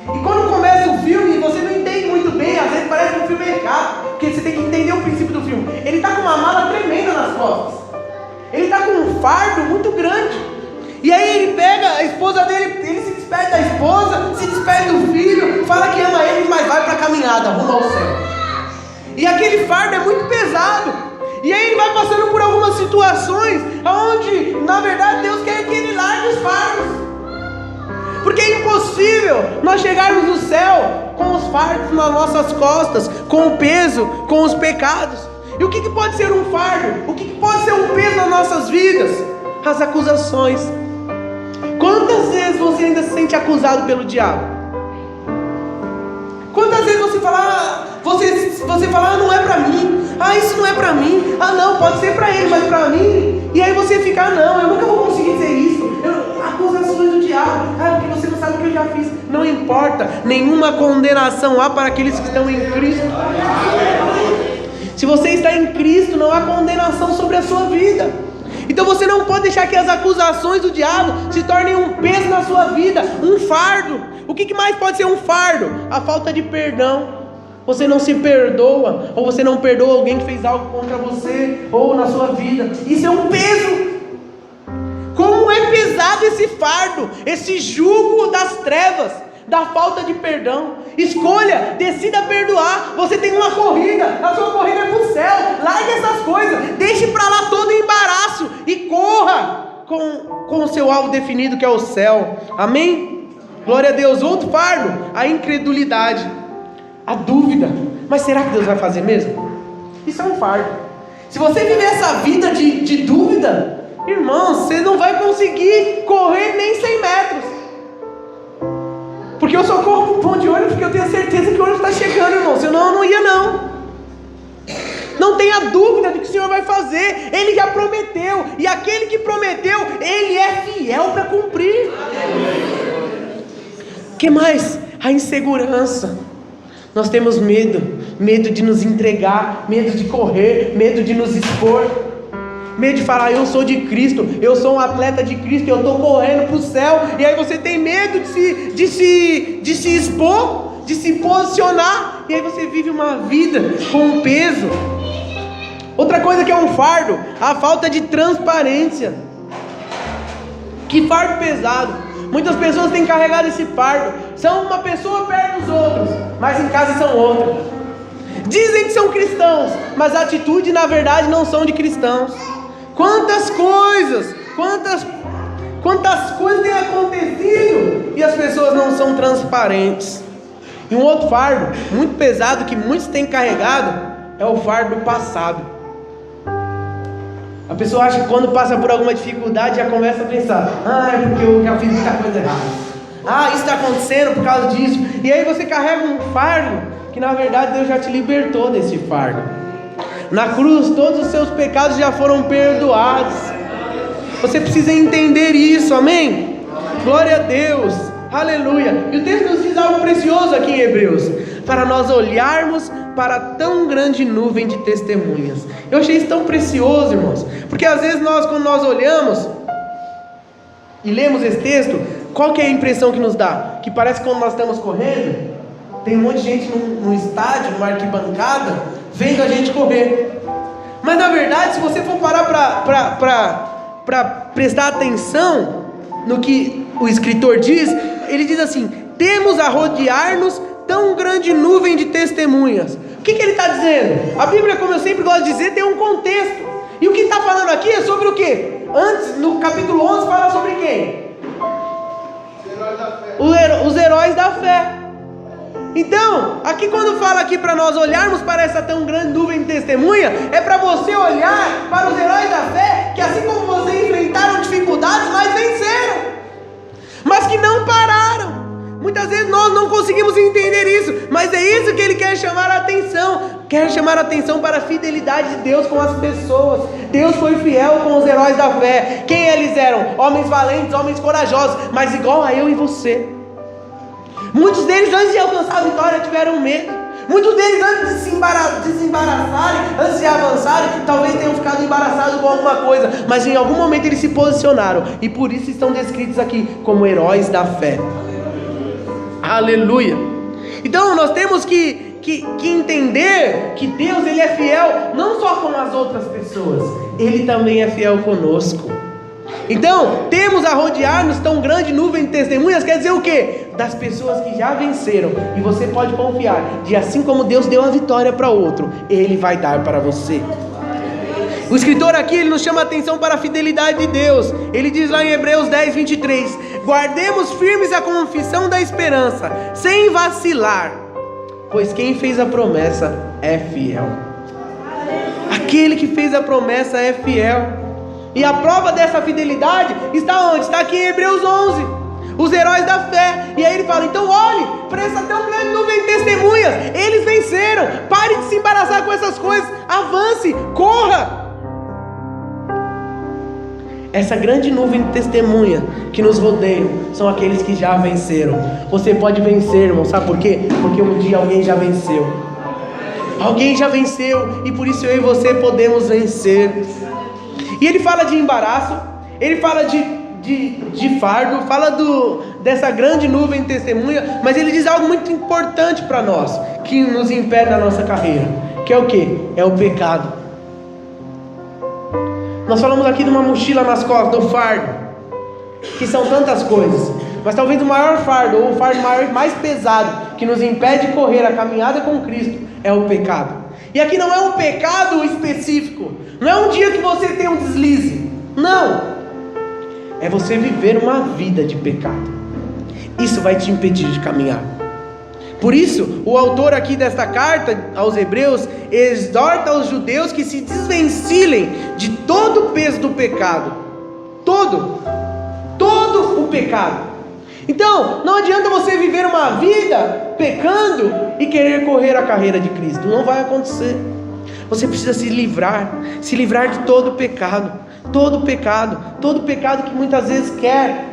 E quando começa o filme, você não entende muito bem, às vezes parece que o filme é chato, porque você tem que entender o princípio do filme. Ele está com uma mala tremenda nas costas. Ele está com um fardo muito grande. E aí ele pega a esposa dele, ele se despede da esposa, se despede do filho, fala que ama eles, mas vai para a caminhada, rumo ao céu. E aquele fardo é muito pesado. E aí ele vai passando por algumas situações onde, na verdade, Deus quer que ele largue os fardos. Porque é impossível nós chegarmos no céu com os fardos nas nossas costas, com o peso, com os pecados. E o que pode ser um fardo? O que pode ser um peso nas nossas vidas? As acusações. Quantas vezes você ainda se sente acusado pelo diabo? Quantas vezes você fala, não é pra mim, isso não é pra mim, não, pode ser pra ele, mas pra mim, e aí você fica, não, eu nunca vou conseguir dizer isso, acusações do diabo, porque você não sabe o que eu já fiz. Não importa, nenhuma condenação há para aqueles que estão em Cristo. Se você está em Cristo, não há condenação sobre a sua vida. Então você não pode deixar que as acusações do diabo se tornem um peso na sua vida, um fardo. O que mais pode ser um fardo? A falta de perdão. Você não se perdoa, ou você não perdoa alguém que fez algo contra você, ou na sua vida. Isso é um peso. Como é pesado esse fardo, esse jugo das trevas, da falta de perdão. Escolha, decida perdoar. Você tem uma corrida, a sua corrida é para o céu. Largue essas coisas, deixe para lá todo o embaraço e corra com o seu alvo definido, que é o céu. Amém? Glória a Deus. Outro fardo, a incredulidade, a dúvida. Mas será que Deus vai fazer mesmo? Isso é um fardo. Se você viver essa vida de dúvida, irmão, você não vai conseguir correr nem 100 metros. Porque eu só corro pro pão de ônibus porque eu tenho certeza que o ônibus está chegando, irmão. Senão eu não ia, não. Não tenha dúvida do que o Senhor vai fazer. Ele já prometeu. E aquele que prometeu, Ele é fiel para cumprir. O que mais? A insegurança. Nós temos medo de nos entregar, medo de correr, medo de nos expor, medo de falar, eu sou de Cristo, eu sou um atleta de Cristo, eu estou correndo para o céu. E aí você tem medo de se expor, de se posicionar, e aí você vive uma vida com peso. Outra coisa que é um fardo, a falta de transparência. Que fardo pesado. Muitas pessoas têm carregado esse fardo. São uma pessoa perto dos outros, mas em casa são outra. Dizem que são cristãos, mas a atitude na verdade não são de cristãos. Quantas coisas têm acontecido e as pessoas não são transparentes. E um outro fardo muito pesado que muitos têm carregado é o fardo do passado. A pessoa acha que quando passa por alguma dificuldade já começa a pensar: é porque eu já fiz muita coisa errada. Isso está acontecendo por causa disso. E aí você carrega um fardo que na verdade Deus já te libertou desse fardo. Na cruz todos os seus pecados já foram perdoados. Você precisa entender isso, amém? Glória a Deus, aleluia. E o texto nos diz algo precioso aqui em Hebreus: para nós olharmos para tão grande nuvem de testemunhas. Eu achei isso tão precioso, irmãos, porque às vezes quando nós olhamos e lemos esse texto, qual que é a impressão que nos dá? Que parece que quando nós estamos correndo, tem um monte de gente no estádio, numa arquibancada, vendo a gente correr. Mas na verdade, se você for parar para prestar atenção no que o escritor diz, ele diz assim: temos a rodear-nos tão grande nuvem de testemunhas. O que ele está dizendo? A Bíblia, como eu sempre gosto de dizer, tem um contexto. E o que está falando aqui é sobre o quê? Antes, no capítulo 11, fala sobre quem? Os heróis da fé. Então, aqui quando fala aqui para nós olharmos para essa tão grande nuvem de testemunha, é para você olhar para os heróis da fé, que assim como você enfrentaram dificuldades, mas venceram, mas que não pararam. Muitas vezes nós não conseguimos entender isso, mas é isso que ele quer chamar a atenção. Quer chamar a atenção para a fidelidade de Deus com as pessoas. Deus foi fiel com os heróis da fé. Quem eles eram? Homens valentes, homens corajosos, mas igual a eu e você. Muitos deles, antes de alcançar a vitória, tiveram medo. Muitos deles, antes de se desembaraçarem, antes de avançarem, talvez tenham ficado embaraçados com alguma coisa, mas em algum momento eles se posicionaram, e por isso estão descritos aqui como heróis da fé. Aleluia. Então nós temos que entender que Deus, Ele é fiel não só com as outras pessoas, Ele também é fiel conosco. Então temos a rodear-nos tão grande nuvem de testemunhas, quer dizer o quê? Das pessoas que já venceram. E você pode confiar de assim como Deus deu a vitória para outro, Ele vai dar para você. O escritor aqui, ele nos chama a atenção para a fidelidade de Deus. Ele diz lá em Hebreus 10, 23: guardemos firmes a confissão da esperança, sem vacilar, pois quem fez a promessa é fiel. Aquele que fez a promessa é fiel. E a prova dessa fidelidade está onde? Está aqui em Hebreus 11. Os heróis da fé. E aí ele fala: então olhe para essa tão grande nuvem de testemunhas. Eles venceram. Pare de se embaraçar com essas coisas. Avance, corra. Essa grande nuvem de testemunha que nos rodeia são aqueles que já venceram. Você pode vencer, irmão, sabe por quê? Porque um dia alguém já venceu. Alguém já venceu, e por isso eu e você podemos vencer. E ele fala de embaraço, ele fala de fardo, fala dessa grande nuvem de testemunha, mas ele diz algo muito importante para nós, que nos impede na nossa carreira, que é o quê? É o pecado. Nós falamos aqui de uma mochila nas costas, do fardo, que são tantas coisas, mas talvez o maior fardo, ou o fardo mais pesado, que nos impede de correr a caminhada com Cristo, é o pecado. E aqui não é um pecado específico, não é um dia que você tem um deslize, não, é você viver uma vida de pecado. Isso vai te impedir de caminhar. Por isso, o autor aqui desta carta aos Hebreus exorta os judeus que se desvencilhem de todo o peso do pecado. Todo o pecado. Então, não adianta você viver uma vida pecando e querer correr a carreira de Cristo. Não vai acontecer. Você precisa se livrar de todo o pecado. Todo pecado que muitas vezes quer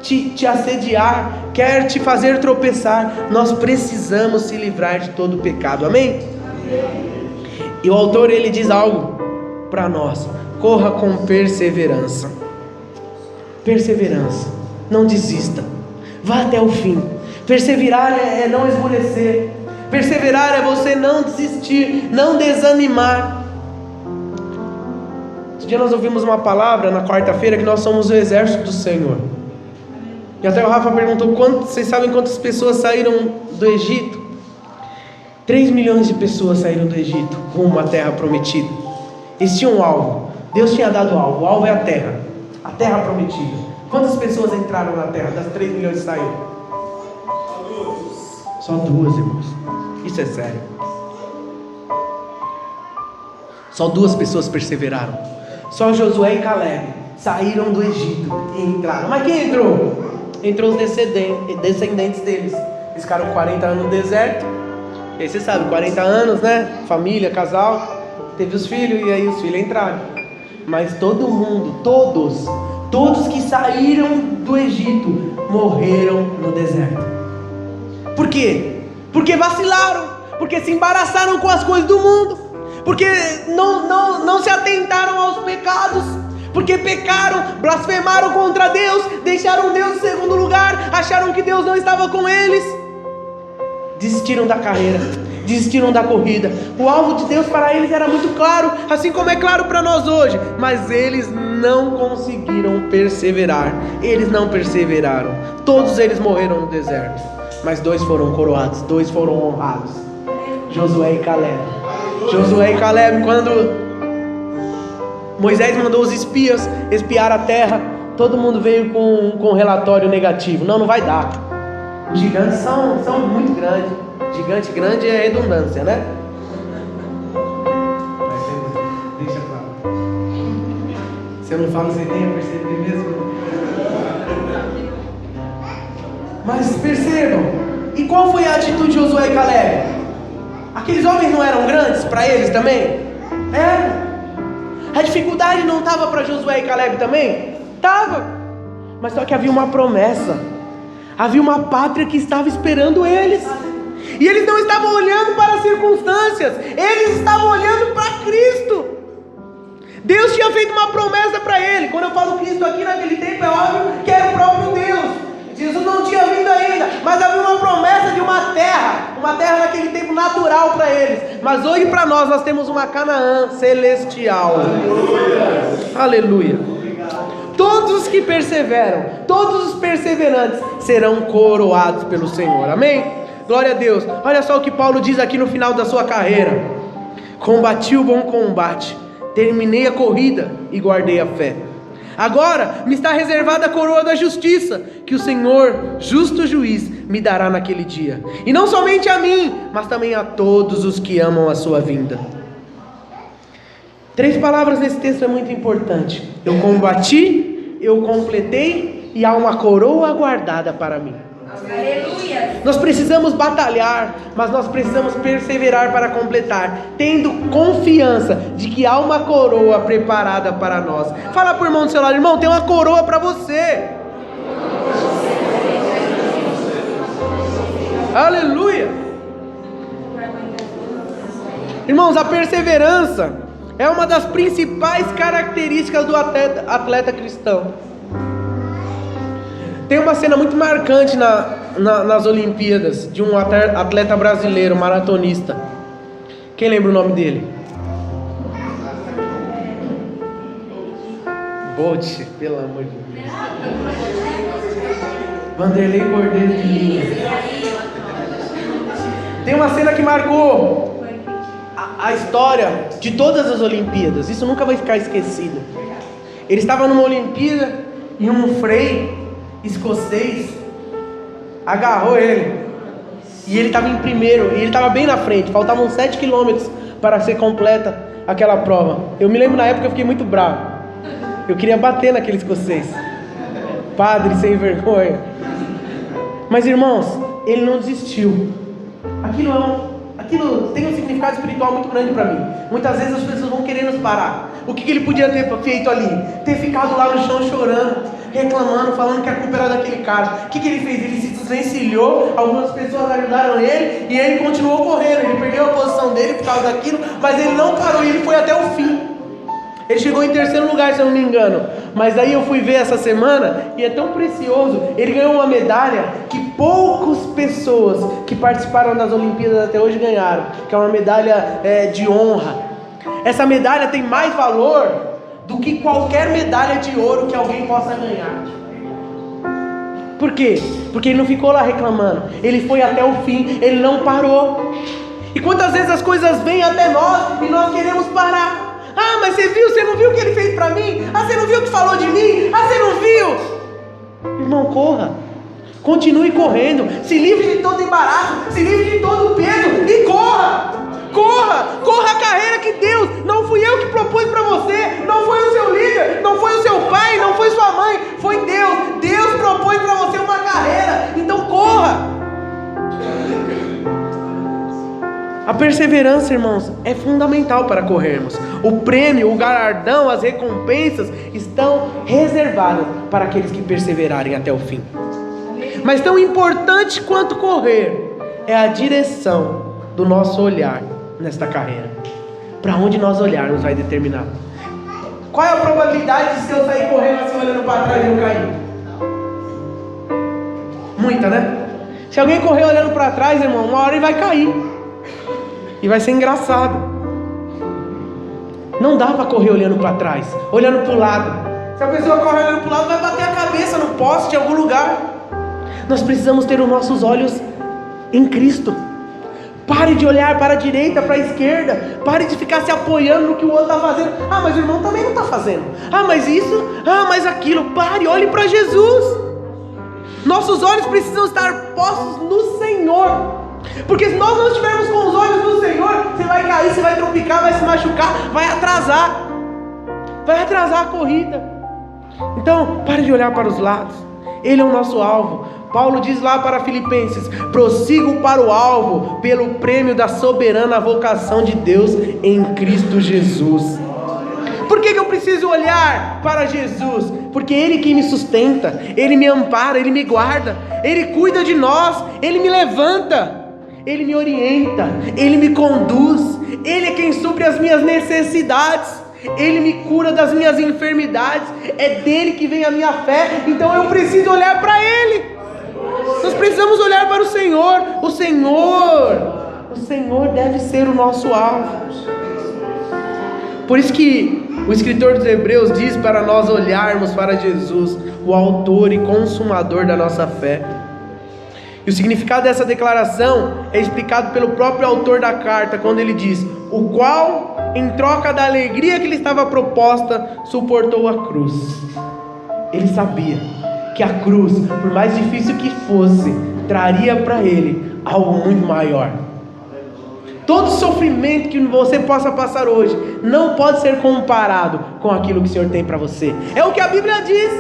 te assediar, quer te fazer tropeçar. Nós precisamos se livrar de todo o pecado, amém? E o autor, ele diz algo para nós: corra com perseverança. Perseverança, não desista, vá até o fim. Perseverar é não esmorecer, perseverar é você não desistir, não desanimar. Esse dia nós ouvimos uma palavra na quarta-feira que nós somos o exército do Senhor. E até o Rafa perguntou: vocês sabem quantas pessoas saíram do Egito? 3 milhões de pessoas saíram do Egito rumo à terra prometida. Eles tinham um alvo, Deus tinha dado o alvo é a terra prometida. Quantas pessoas entraram na terra das 3 milhões que saíram? Só 2, irmãos. Isso é sério. Só 2 pessoas perseveraram. Só Josué e Caleb saíram do Egito e entraram. Mas quem entrou? Entrou os descendentes deles. Eles ficaram 40 anos no deserto. E aí você sabe, 40 anos, né? Família, casal. Teve os filhos e aí os filhos entraram. Mas todo mundo, todos que saíram do Egito morreram no deserto. Por quê? Porque vacilaram, porque se embaraçaram com as coisas do mundo, porque não se atentaram aos pecados, porque pecaram, blasfemaram contra Deus, deixaram Deus em segundo lugar, acharam que Deus não estava com eles, desistiram da carreira, desistiram da corrida. O alvo de Deus para eles era muito claro, assim como é claro para nós hoje, mas eles não conseguiram perseverar. Eles não perseveraram. Todos eles morreram no deserto, mas 2 foram coroados, 2 foram honrados: Josué e Caleb. Josué e Caleb, quando Moisés mandou os espias espiar a terra, todo mundo veio com um relatório negativo. Não vai dar. Os gigantes são muito grandes. Gigante grande é redundância, né? Deixa pra lá. Se eu não falo, você nem ia perceber mesmo. Mas percebam. E qual foi a atitude de Josué e Caleb? Aqueles homens não eram grandes para eles também? A dificuldade não estava para Josué e Caleb também? Estava. Mas só que havia uma promessa. Havia uma pátria que estava esperando eles. E eles não estavam olhando para as circunstâncias, eles estavam olhando para Cristo. Deus tinha feito uma promessa para ele. Quando eu falo Cristo aqui naquele tempo, é óbvio que era o próprio Deus. Jesus não tinha vindo ainda, mas havia uma promessa de uma terra naquele tempo natural para eles. Mas hoje para nós temos uma Canaã celestial. Aleluia. Todos os que perseveram, todos os perseverantes serão coroados pelo Senhor. Amém? Glória a Deus. Olha só o que Paulo diz aqui no final da sua carreira: combati o bom combate, terminei a corrida e guardei a fé. Agora me está reservada a coroa da justiça, que o Senhor, justo juiz, me dará naquele dia. E não somente a mim, mas também a todos os que amam a sua vinda. 3 palavras nesse texto é muito importante: eu combati, eu completei e há uma coroa guardada para mim. Aleluia. Nós precisamos batalhar, mas nós precisamos perseverar para completar, tendo confiança de que há uma coroa preparada para nós. Fala para o irmão do seu lado: irmão, tem uma coroa para você. Aleluia. Irmãos, a perseverança é uma das principais características do atleta cristão. Tem uma cena muito marcante nas Olimpíadas, de um atleta brasileiro, maratonista. Quem lembra o nome dele? Bolt, pelo amor de Deus. Vanderlei Cordeiro de Lima. Tem uma cena que marcou a história de todas as Olimpíadas. Isso nunca vai ficar esquecido. Ele estava numa Olimpíada e um freio escocês agarrou ele e ele estava em primeiro, e ele estava bem na frente. Faltavam 7 quilômetros para ser completa aquela prova. Eu me lembro, na época eu fiquei muito bravo, eu queria bater naquele escocês, padre sem vergonha. Mas irmãos, ele não desistiu. Aquilo tem um significado espiritual muito grande para mim. Muitas vezes as pessoas vão querer nos parar. O que ele podia ter feito ali? Ter ficado lá no chão chorando, reclamando, falando que a culpa era daquele cara. O que ele fez? Ele se desvencilhou, algumas pessoas ajudaram ele e ele continuou correndo. Ele perdeu a posição dele por causa daquilo, mas ele não parou, ele foi até o fim. Ele chegou em 3º lugar, se eu não me engano. Mas aí eu fui ver essa semana e é tão precioso. Ele ganhou uma medalha que poucas pessoas que participaram das Olimpíadas até hoje ganharam, que é uma medalha de honra. Essa medalha tem mais valor do que qualquer medalha de ouro que alguém possa ganhar. Por quê? Porque ele não ficou lá reclamando. Ele foi até o fim, ele não parou. E quantas vezes as coisas vêm até nós e nós queremos parar? Ah, mas você não viu o que ele fez para mim? Ah, você não viu o que falou de mim? Ah, você não viu? Irmão, corra. Continue correndo. Se livre de todo embaraço, se livre de todo peso e corra. Corra a carreira que Deus, não fui eu que propus para você, não foi o seu perseverança, irmãos, é fundamental para corrermos. O prêmio, o galardão, as recompensas estão reservadas para aqueles que perseverarem até o fim. Mas tão importante quanto correr é a direção do nosso olhar nesta carreira. Para onde nós olharmos vai determinar. Qual é a probabilidade de se eu sair correndo assim olhando para trás e eu cair? Muita, né? Se alguém correr olhando para trás, irmão, uma hora ele vai cair. E vai ser engraçado. Não dá para correr olhando para trás, olhando para o lado. Se a pessoa corre olhando para o lado, vai bater a cabeça no poste em algum lugar. Nós precisamos ter os nossos olhos em Cristo. Pare de olhar para a direita, para a esquerda. Pare de ficar se apoiando no que o outro está fazendo. Ah, mas o irmão também não está fazendo. Ah, mas isso. Ah, mas aquilo. Pare, olhe para Jesus. Nossos olhos precisam estar postos no Senhor. Porque se nós não estivermos com os olhos no Senhor, você vai cair, você vai tropicar, vai se machucar, vai atrasar a corrida. Então, pare de olhar para os lados. Ele é o nosso alvo. Paulo diz lá para Filipenses: prossigo para o alvo, pelo prêmio da soberana vocação de Deus em Cristo Jesus. Por que eu preciso olhar para Jesus? Porque Ele que me sustenta, Ele me ampara, Ele me guarda, Ele cuida de nós, Ele me levanta, Ele me orienta, Ele me conduz, Ele é quem supre as minhas necessidades, Ele me cura das minhas enfermidades, é dele que vem a minha fé. Então eu preciso olhar para Ele. Nós precisamos olhar para o Senhor. O Senhor deve ser o nosso alvo. Por isso que o escritor dos Hebreus diz para nós olharmos para Jesus, o autor e consumador da nossa fé. E o significado dessa declaração é explicado pelo próprio autor da carta, quando ele diz: o qual, em troca da alegria que lhe estava proposta, suportou a cruz. Ele sabia que a cruz, por mais difícil que fosse, traria para ele algo muito maior. Todo sofrimento que você possa passar hoje não pode ser comparado com aquilo que o Senhor tem para você. É o que a Bíblia diz.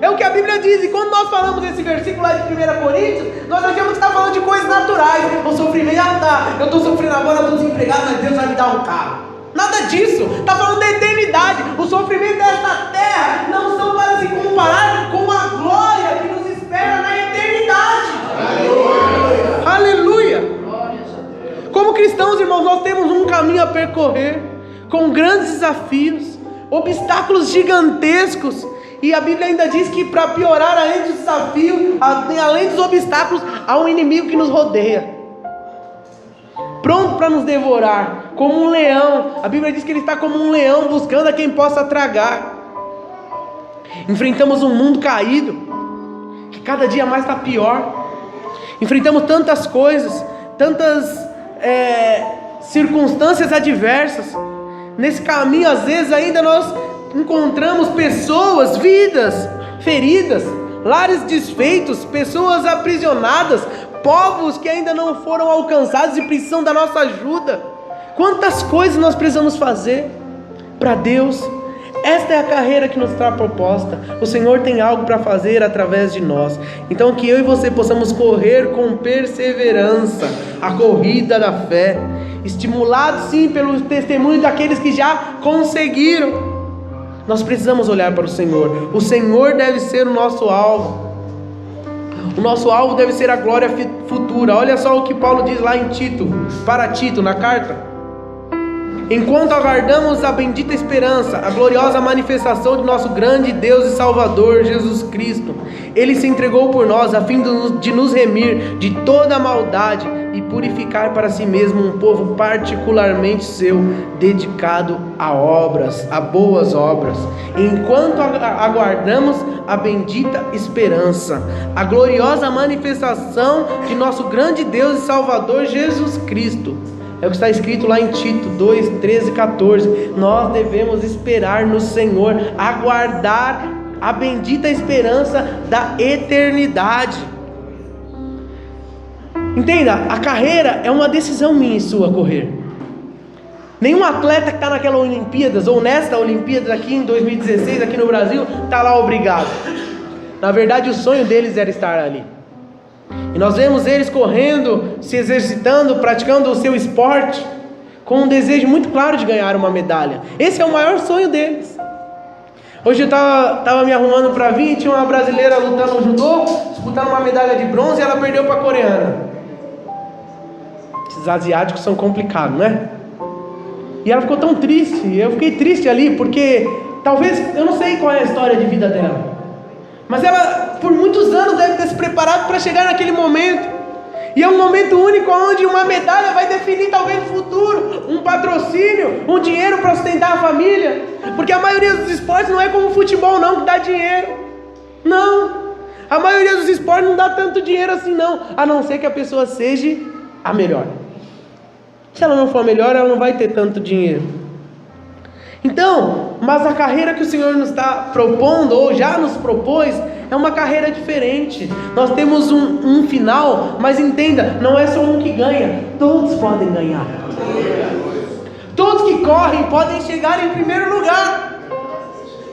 É o que a Bíblia diz. E quando nós falamos esse versículo lá de 1 Coríntios, nós achamos que está falando de coisas naturais. O sofrimento, eu estou sofrendo agora, eu estou desempregado, mas Deus vai me dar um carro. Nada disso. Está falando da eternidade. O sofrimento desta terra não são para se comparar com a glória que nos espera na eternidade. Aleluia. Como cristãos, irmãos, nós temos um caminho a percorrer, com grandes desafios, obstáculos gigantescos. E a Bíblia ainda diz que, para piorar, além dos desafios, além dos obstáculos, há um inimigo que nos rodeia, pronto para nos devorar, como um leão. A Bíblia diz que ele está como um leão, buscando a quem possa tragar. Enfrentamos um mundo caído, que cada dia mais está pior. Enfrentamos tantas coisas, tantas circunstâncias adversas. Nesse caminho, às vezes, ainda nós encontramos pessoas, vidas feridas, lares desfeitos, pessoas aprisionadas, povos que ainda não foram alcançados e precisam da nossa ajuda. Quantas coisas nós precisamos fazer para Deus. Esta é a carreira que nos está proposta. O Senhor tem algo para fazer através de nós. Então que eu e você possamos correr com perseverança a corrida da fé, estimulados sim pelo testemunho daqueles que já conseguiram. Nós precisamos olhar para o Senhor. O Senhor deve ser o nosso alvo. O nosso alvo deve ser a glória futura. Olha só o que Paulo diz lá em Tito, para Tito, na carta: enquanto aguardamos a bendita esperança, a gloriosa manifestação de nosso grande Deus e Salvador Jesus Cristo, Ele se entregou por nós a fim de nos remir de toda a maldade e purificar para si mesmo um povo particularmente seu, dedicado a boas obras. Enquanto aguardamos a bendita esperança, a gloriosa manifestação de nosso grande Deus e Salvador Jesus Cristo. É o que está escrito lá em Tito 2, 13 e 14. Nós devemos esperar no Senhor, aguardar a bendita esperança da eternidade. Entenda, a carreira é uma decisão minha e sua correr. Nenhum atleta que está naquela Olimpíadas, ou nesta Olimpíadas aqui em 2016, aqui no Brasil, está lá obrigado. Na verdade, o sonho deles era estar ali. E nós vemos eles correndo, se exercitando, praticando o seu esporte, com um desejo muito claro de ganhar uma medalha. Esse é o maior sonho deles. Hoje eu estava me arrumando para vir e tinha uma brasileira lutando no judô, disputando uma medalha de bronze, e ela perdeu para a coreana. Esses asiáticos são complicados, né? E ela ficou tão triste, eu fiquei triste ali, porque talvez, eu não sei qual é a história de vida dela, mas ela por muitos anos deve ter se preparado para chegar naquele momento. E é um momento único onde uma medalha vai definir talvez o futuro, um patrocínio, um dinheiro para sustentar a família. Porque a maioria dos esportes não é como o futebol não, que dá dinheiro. Não, a maioria dos esportes não dá tanto dinheiro assim não, a não ser que a pessoa seja a melhor. Se ela não for a melhor, ela não vai ter tanto dinheiro. Então, mas a carreira que o Senhor nos está propondo, ou já nos propôs, é uma carreira diferente. Nós temos um final, mas entenda, não é só um que ganha, todos podem ganhar. Todos que correm podem chegar em primeiro lugar.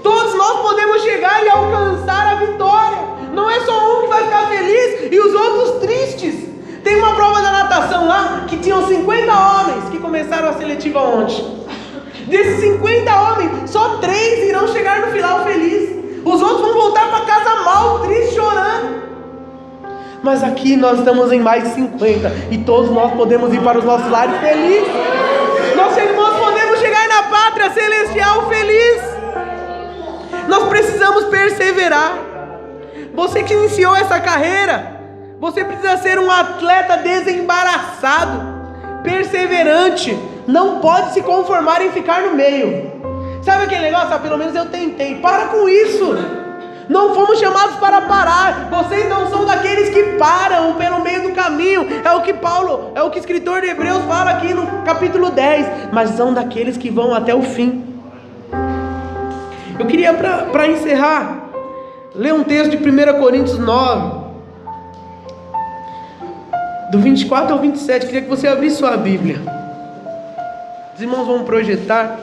Todos nós podemos chegar e alcançar a vitória. Não é só um que vai ficar feliz e os outros tristes. Tem uma prova da natação lá, que tinham 50 homens que começaram a seletiva ontem. Desses 50 homens, só 3 irão chegar no final felizes. Os outros vão voltar para casa mal, tristes, chorando. Mas aqui nós estamos em mais de 50 e todos nós podemos ir para os nossos lares felizes. Nós podemos chegar na pátria celestial feliz. Nós precisamos perseverar. Você que iniciou essa carreira, você precisa ser um atleta desembaraçado, perseverante. Não pode se conformar em ficar no meio. Sabe aquele negócio? Pelo menos eu tentei. Para com isso. Não fomos chamados para parar. Vocês não são daqueles que param pelo meio do caminho. É o que o escritor de Hebreus fala aqui no capítulo 10. Mas são daqueles que vão até o fim. Eu queria, para encerrar, ler um texto de 1 Coríntios 9, do 24 ao 27. Queria que você abrisse sua Bíblia. Os irmãos vão projetar,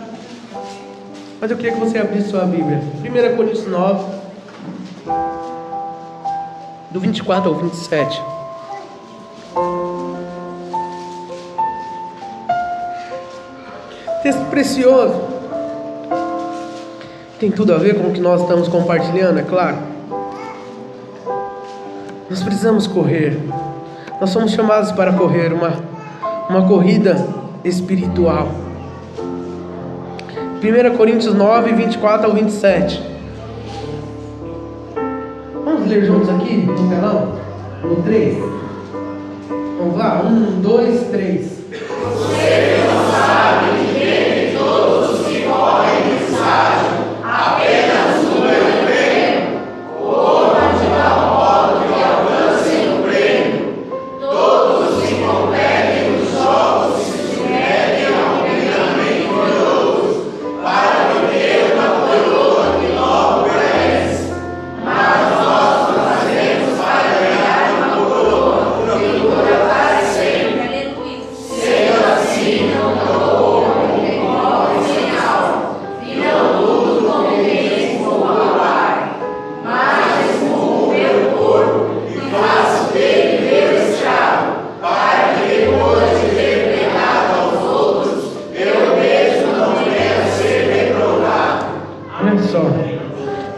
mas eu queria que você abrisse sua Bíblia. 1 Coríntios 9, do 24 ao 27. Texto precioso. Tem tudo a ver com o que nós estamos compartilhando, é claro. Nós precisamos correr. Nós somos chamados para correr uma corrida espiritual. 1 Coríntios 9, 24 ao 27. Vamos ler juntos aqui no telão? No 3. Vamos lá? 1, 2, 3. Você não sabe que nem todos os que correm no estádio, apenas um ganha o prêmio. Corram de tal modo que alcancem o prêmio. Todos os que competem nos jogos se submetem a um treinamento rigoroso para obter uma coroa que logo perece. Mas nós o fazemos para ganhar uma coroa que dura para sempre. Sendo assim, não corro quem corre sem alvo, e não luto com quem esmurra o ar, mas esmurro meu corpo e faço dele meu escravo, para que depois de ter pregado aos outros, eu mesmo não venha ser reprovado.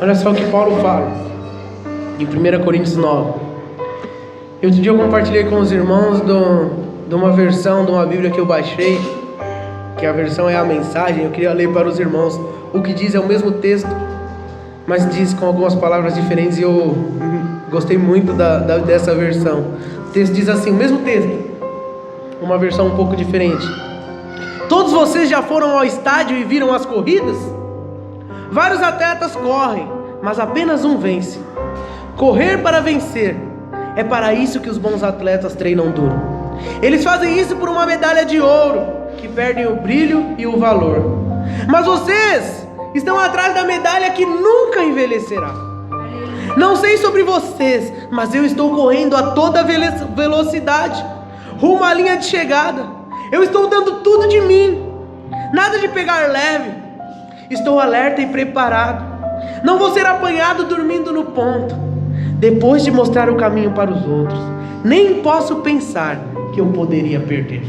Olha só o que Paulo fala em 1 Coríntios 9. Outro dia eu compartilhei com os irmãos de uma versão de uma Bíblia que eu baixei, que a versão é a mensagem. Eu queria ler para os irmãos. O que diz é o mesmo texto, mas diz com algumas palavras diferentes, e eu gostei muito dessa versão. O texto diz assim, o mesmo texto, uma versão um pouco diferente. Todos vocês já foram ao estádio e viram as corridas? Vários atletas correm, mas apenas um vence. Correr para vencer, é para isso que os bons atletas treinam duro. Eles fazem isso por uma medalha de ouro, que perdem o brilho e o valor. Mas vocês estão atrás da medalha que nunca envelhecerá. Não sei sobre vocês, mas eu estou correndo a toda velocidade, rumo à linha de chegada. Eu estou dando tudo de mim, nada de pegar leve. Estou alerta e preparado. Não vou ser apanhado dormindo no ponto. Depois de mostrar o caminho para os outros, nem posso pensar que eu poderia perder.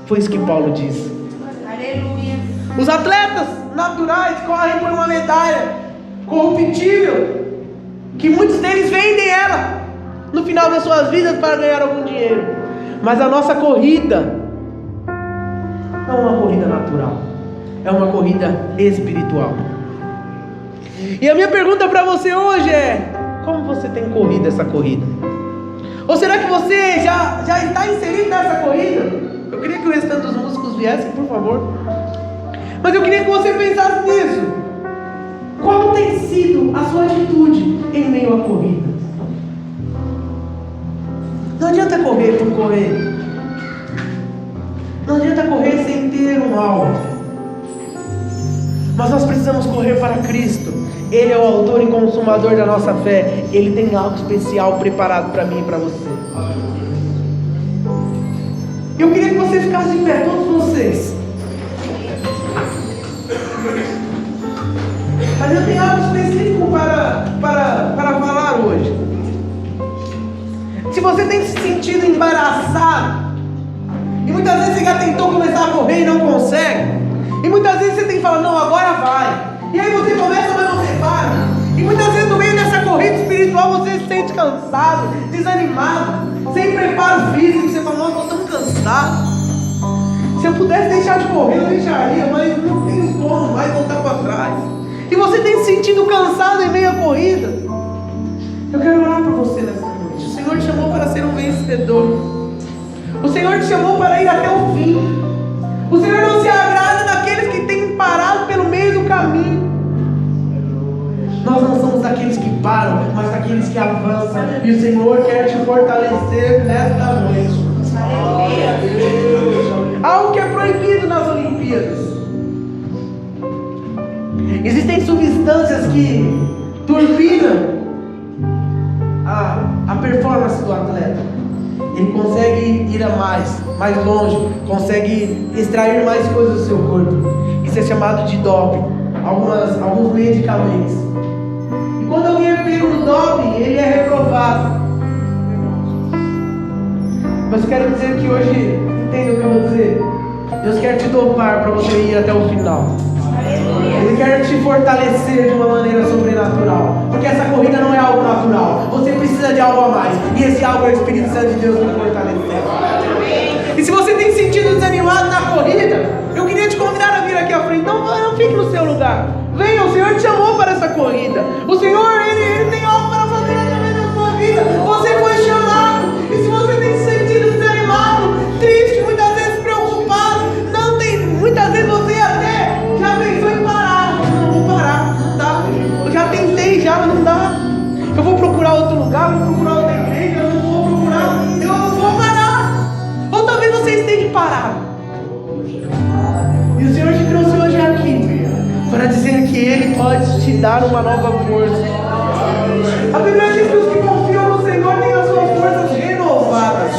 Foi isso que Paulo disse. Aleluia. Os atletas naturais correm por uma medalha corruptível, que muitos deles vendem ela no final das suas vidas para ganhar algum dinheiro. Mas a nossa corrida não é uma corrida natural, é uma corrida espiritual. E a minha pergunta para você hoje é: como você tem corrido essa corrida? Ou será que você já está inserido nessa corrida? Eu queria que o restante dos músicos viessem, por favor. Mas eu queria que você pensasse nisso. Qual tem sido a sua atitude em meio à corrida? Não adianta correr por correr. Não adianta correr sem ter um alvo. Mas nós precisamos correr para Cristo. Ele é o autor e consumador da nossa fé. Ele tem algo especial preparado para mim e para você. Eu queria que você ficasse de pé, todos vocês. Mas eu tenho algo específico para falar hoje. Se você tem se sentido embaraçado, e muitas vezes você já tentou começar a correr e não consegue, e muitas vezes você tem que falar: não, agora vai. E aí você começa, mas você para. E muitas vezes no meio dessa corrida espiritual você se sente cansado, desanimado, sem preparo físico. Você fala: nossa, estou tão cansado. Se eu pudesse deixar de correr, eu deixaria, mas não tenho como mais voltar para trás. E você tem se sentido cansado em meio à corrida. Eu quero orar por você nessa noite. O Senhor te chamou para ser um vencedor. O Senhor te chamou para ir até o fim. O Senhor não se agrada daqueles que têm parado pelo meio do caminho. Nós não somos daqueles que param, mas daqueles que avançam. E o Senhor quer te fortalecer nesta noite. Algo que é proibido nas Olimpíadas. Existem substâncias que turbinam a performance do atleta. Ele consegue ir a mais longe, consegue extrair mais coisas do seu corpo. Isso é chamado de doping, alguns medicamentos. E quando alguém é pego no doping, ele é reprovado. Mas eu quero dizer que hoje, entenda o que eu vou dizer? Deus quer te dopar para você ir até o final. Ele quer te fortalecer de uma maneira sobrenatural. Porque essa corrida não é algo natural. Você precisa de algo a mais. E esse algo é o Espírito Santo de Deus te fortalecendo. E se você tem se sentido desanimado na corrida, eu queria te convidar a vir aqui à frente. Não fique no seu lugar. Venha, o Senhor te chamou para essa corrida. O Senhor, Ele tem algo para fazer através da sua vida. Você foi chamado. E se você tem se sentido desanimado, triste, muitas vezes preocupado, muitas vezes você até já pensou em parar. Não vou parar, não dá. Eu já tentei, mas não dá. Eu vou procurar outro lugar, vou procurar outra igreja, eu não vou procurar, eu vou parar. Ou talvez você esteja parado. E o Senhor te trouxe hoje aqui para dizer que Ele pode te dar uma nova força. A Bíblia diz que os que confiam no Senhor têm as suas forças renovadas.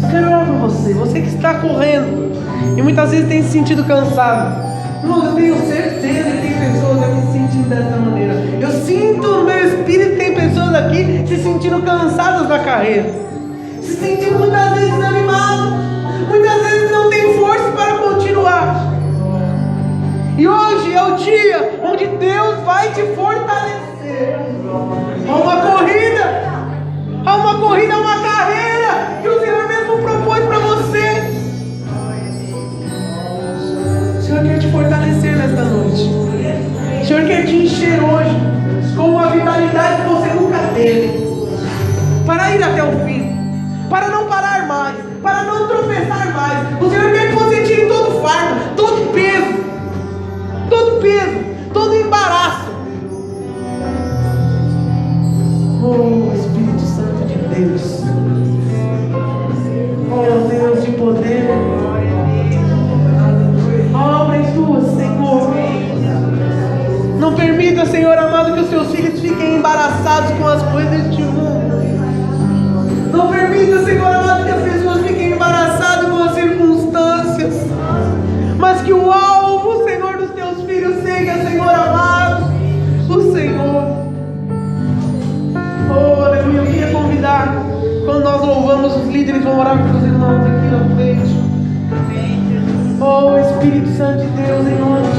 Eu quero orar por você que está correndo e muitas vezes tem se sentido cansado. Irmãos, eu tenho certeza que tem pessoas aqui se sentindo dessa maneira. Eu sinto no meu espírito que tem pessoas aqui se sentindo cansadas da carreira, se sentindo muitas vezes desanimadas, muitas vezes não tem força para continuar. E hoje é o dia onde Deus vai te fortalecer. Há uma corrida, uma carreira que o Senhor mesmo propôs para você. O Senhor quer te fortalecer nesta noite. O Senhor quer te encher hoje com uma vitalidade que você nunca teve, para ir até o fim, para não parar mais, para não tropeçar mais. O Senhor quer que você tire todo o fardo, todo o peso, todo embaraço. Oh, Espírito Santo de Deus, oh Deus de poder, a obra é tua, Senhor. Não permita, Senhor amado, que os seus filhos fiquem embaraçados com as coisas deste mundo. Não permita, Senhor amado, que as pessoas fiquem embaraçadas com as circunstâncias. frente. Oh, Espírito Santo de Deus, em nome